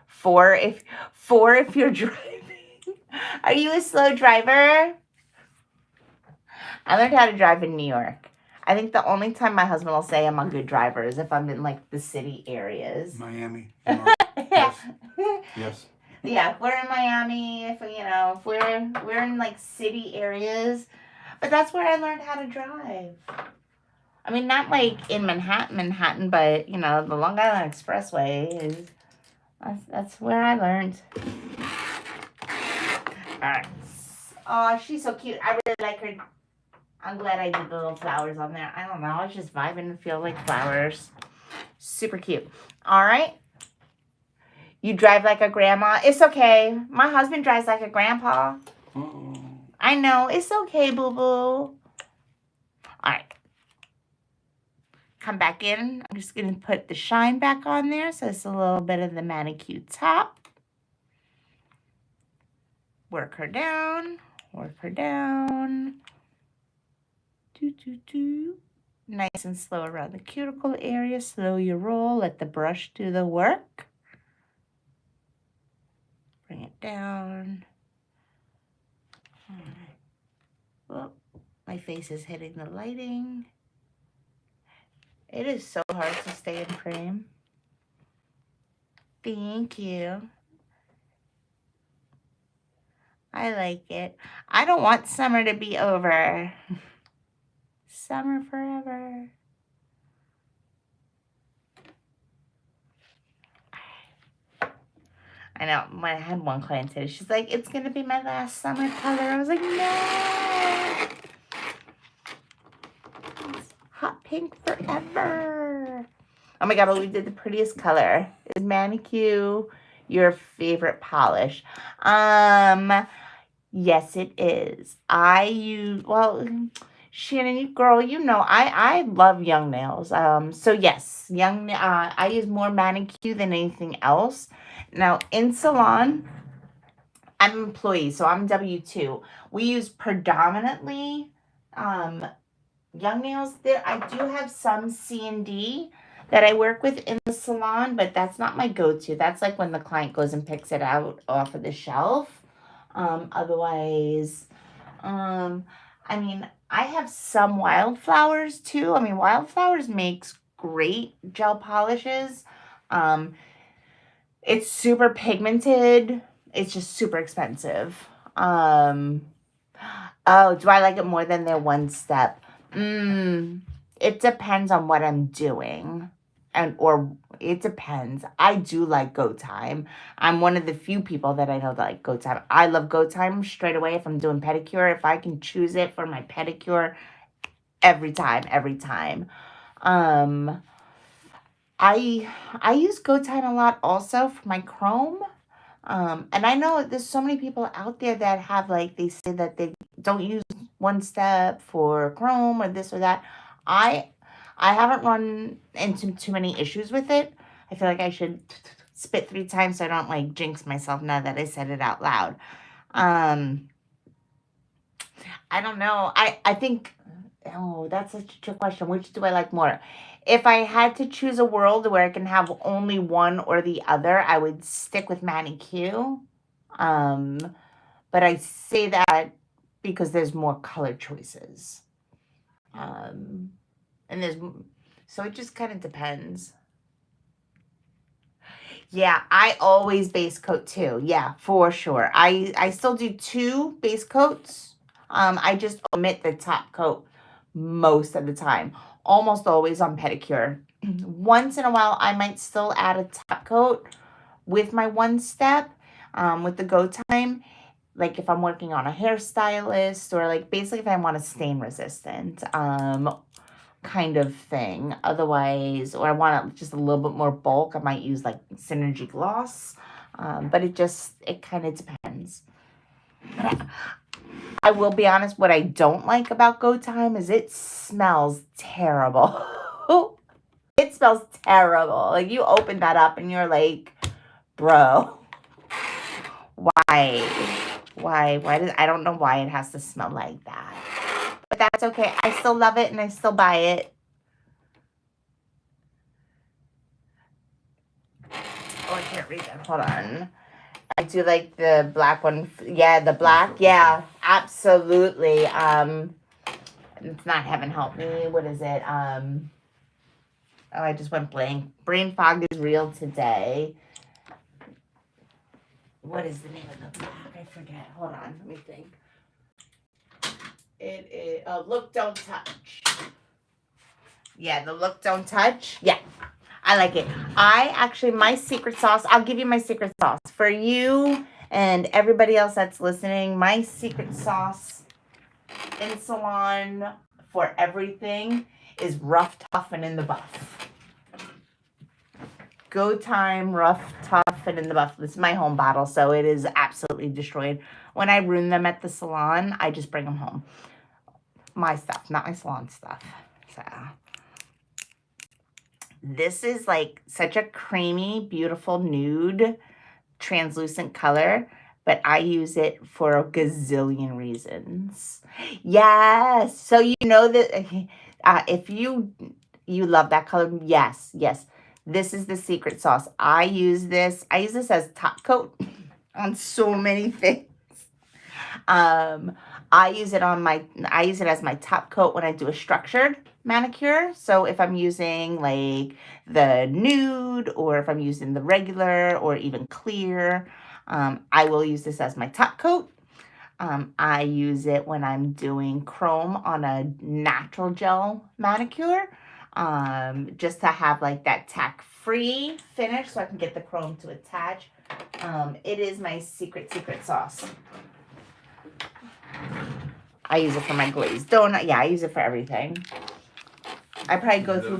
4 if you're driving. Are you a slow driver? I learned how to drive in New York. I think the only time my husband will say I'm a good driver is if I'm in like the city areas. Miami. Yes. Yes. Yeah, if we're in Miami, if we're in like city areas, but that's where I learned how to drive. I mean, not like in Manhattan, but the Long Island Expressway is that's where I learned. All right. Oh, she's so cute. I really like her. I'm glad I did the little flowers on there. I don't know. I was just vibing and feel like flowers. Super cute. All right. You drive like a grandma. It's okay. My husband drives like a grandpa. Uh-oh. I know. It's okay, boo-boo. All right. Come back in. I'm just going to put the shine back on there. So it's a little bit of the manicure top. Work her down. Work her down. Nice and slow around the cuticle area. Slow your roll. Let the brush do the work. Bring it down. Well, my face is hitting the lighting. It is so hard to stay in frame. Thank you. I like it. I don't want summer to be over. Summer forever. I know. I had one client today. She's like, it's going to be my last summer color. I was like, no. It's hot pink forever. Oh my God, but we did the prettiest color. Is manicure your favorite polish? Yes, it is. Shannon, girl, I love young nails. So yes, I use more manicure than anything else. Now in salon, I'm an employee, so I'm W-2. We use predominantly young nails. I do have some C&D that I work with in the salon, but that's not my go-to. That's like when the client goes and picks it out off of the shelf. Otherwise, I mean, I have some Wildflowers too. I mean, Wildflowers makes great gel polishes. It's super pigmented. It's just super expensive. Oh, do I like it more than their one step? It depends on what I'm doing. or it depends. I do like go time. I'm one of the few people that I know that like go time. I love go time straight away if I'm doing pedicure. If I can choose it for my pedicure, every time, every time. I use go time a lot also for my chrome. And I know there's so many people out there that have like, they say that they don't use one step for chrome or this or that. I I haven't run into too many issues with it. I feel like I should spit 3 times so I don't like jinx myself now that I said it out loud. Um, I don't know. I think, oh, that's such a trick question. Which do I like more? If I had to choose a world where I can have only one or the other, I would stick with manicure. Um, but I say that because there's more color choices. Um, and so it just kind of depends. Yeah, I always base coat too. Yeah, for sure. I still do 2 base coats. I just omit the top coat most of the time. Almost always on pedicure. Once in a while, I might still add a top coat with my one step, with the go time. Like if I'm working on a hairstylist or like basically if I want a stain resistant. Kind of thing. Otherwise, or I want just a little bit more bulk, I might use like Synergy Gloss. But it kind of depends. I will be honest, what I don't like about Go Time is it smells terrible. It smells terrible. Like you open that up and you're like, bro, why? Why does I don't know why it has to smell like that. But that's okay. I still love it and I still buy it. Oh, I can't read that. Hold on. I do like the black one. Yeah, the black. Yeah, absolutely. It's not Heaven Help Me. What is it? Oh, I just went blank. Brain fog is real today. What is the name of the black? I forget. Hold on. Let me think. It is, Look, Don't Touch. Yeah, the Look, Don't Touch. Yeah, I like it. My secret sauce, I'll give you my secret sauce. For you and everybody else that's listening, my secret sauce in salon for everything is Rough, Tough, and in the Buff. Go Time, Rough, Tough, and in the Buff. This is my home bottle, so it is absolutely destroyed. When I ruin them at the salon, I just bring them home. My stuff, not my salon stuff. So this is like such a creamy, beautiful nude, translucent color, but I use it for a gazillion reasons. Yes. So you know that if you love that color, yes. This is the secret sauce. I use this as top coat on so many things. I use it as my top coat when I do a structured manicure. So if I'm using like the nude or if I'm using the regular or even clear, I will use this as my top coat. I use it when I'm doing chrome on a natural gel manicure, just to have like that tack-free finish so I can get the chrome to attach. It is my secret sauce. I use it for my glazed donut. Yeah, I use it for everything. I probably go through.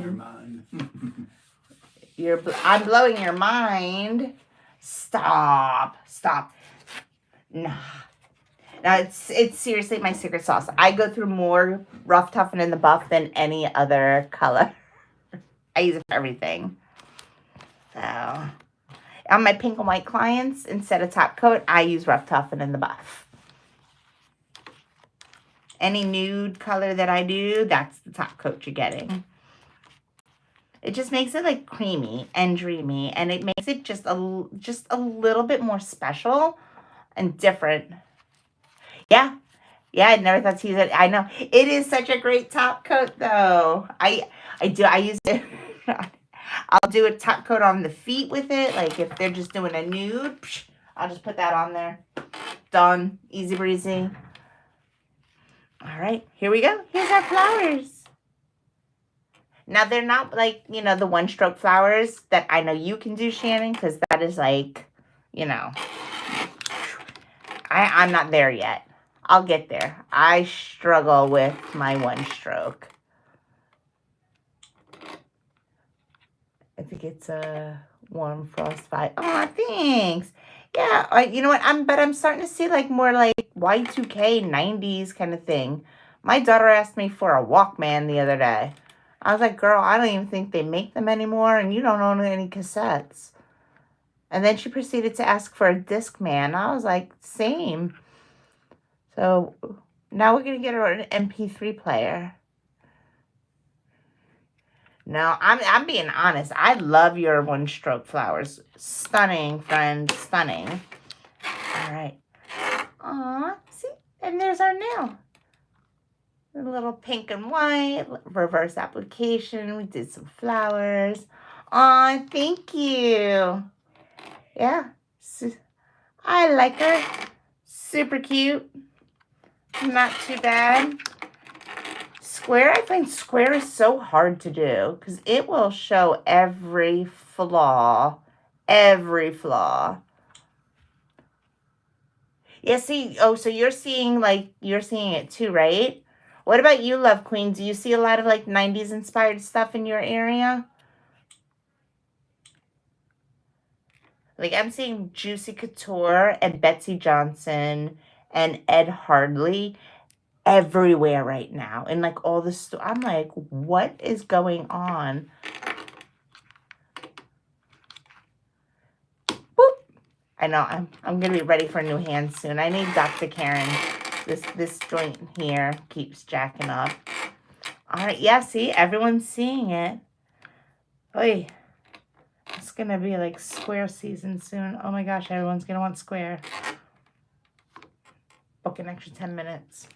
Your mind. I'm blowing your mind. Stop. Nah. Now it's seriously my secret sauce. I go through more Rough, Tough, and in the Buff than any other color. I use it for everything. So on my pink and white clients, instead of top coat, I use Rough, Tough, and in the Buff. Any nude color that I do, that's the top coat you're getting. It just makes it like creamy and dreamy, and it makes it just a little bit more special and different. Yeah, I never thought to use it. I know it is such a great top coat, though. I use it. I'll do a top coat on the feet with it. Like if they're just doing a nude, I'll just put that on there. Done, easy breezy. All right, here we go. Here's our flowers. Now, they're not like, you know, the one-stroke flowers that I know you can do, Shannon, because that is like, you know, I'm not there yet. I'll get there. I struggle with my one-stroke. I think it's a warm frost vibe. Oh, thanks. Yeah, you know what? I'm starting to see like more like Y2K 90s kind of thing. My daughter asked me for a Walkman the other day. I was like, girl, I don't even think they make them anymore, and you don't own any cassettes. And then she proceeded to ask for a Discman. I was like, same. So now we're gonna get her an MP3 player. No, I'm being honest. I love your one-stroke flowers. Stunning, friend. Stunning. All right. Aw, see? And there's our nail. A little pink and white. Reverse application. We did some flowers. Aw, thank you. Yeah. I like her. Super cute. Not too bad. Square, I find square is so hard to do because it will show every flaw. Every flaw. Yeah, see, oh, so you're seeing it too, right? What about you, Love Queen? Do you see a lot of like 90s inspired stuff in your area? Like I'm seeing Juicy Couture and Betsy Johnson and Ed Hardley everywhere right now. And like all the I'm like, what is going on? Boop. I know I'm gonna be ready for new hands soon. I need Dr. Karen. This joint here keeps jacking up. All right, yeah, see, everyone's seeing it. Oy, it's gonna be like square season soon. Oh my gosh, everyone's gonna want square. Book an extra 10 minutes.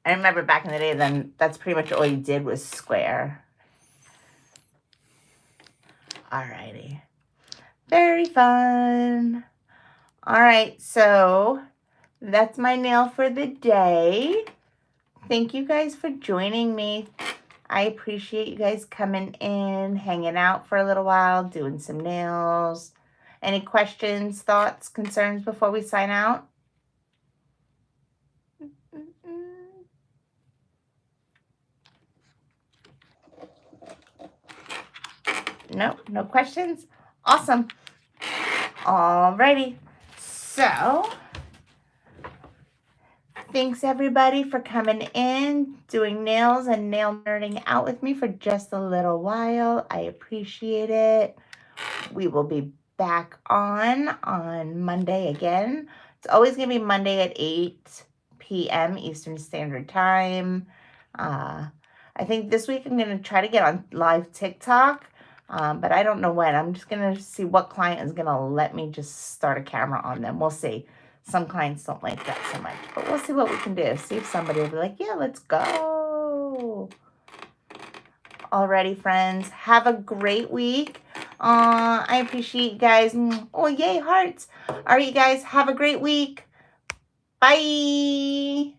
I remember back in the day, then that's pretty much all you did was square. Alrighty. Very fun. All right, so that's my nail for the day. Thank you guys for joining me. I appreciate you guys coming in, hanging out for a little while, doing some nails. Any questions, thoughts, concerns before we sign out? Nope, no questions? Awesome. Alrighty. So, thanks everybody for coming in, doing nails and nail nerding out with me for just a little while. I appreciate it. We will be back on Monday again. It's always going to be Monday at 8 p.m. Eastern Standard Time. I think this week I'm going to try to get on live TikTok, but I don't know when. I'm just going to see what client is going to let me just start a camera on them. We'll see. Some clients don't like that so much, but we'll see what we can do. See if somebody will be like, yeah, let's go. Alrighty, friends. Have a great week. I appreciate you guys. Oh, yay, hearts. All right, you guys. Have a great week. Bye.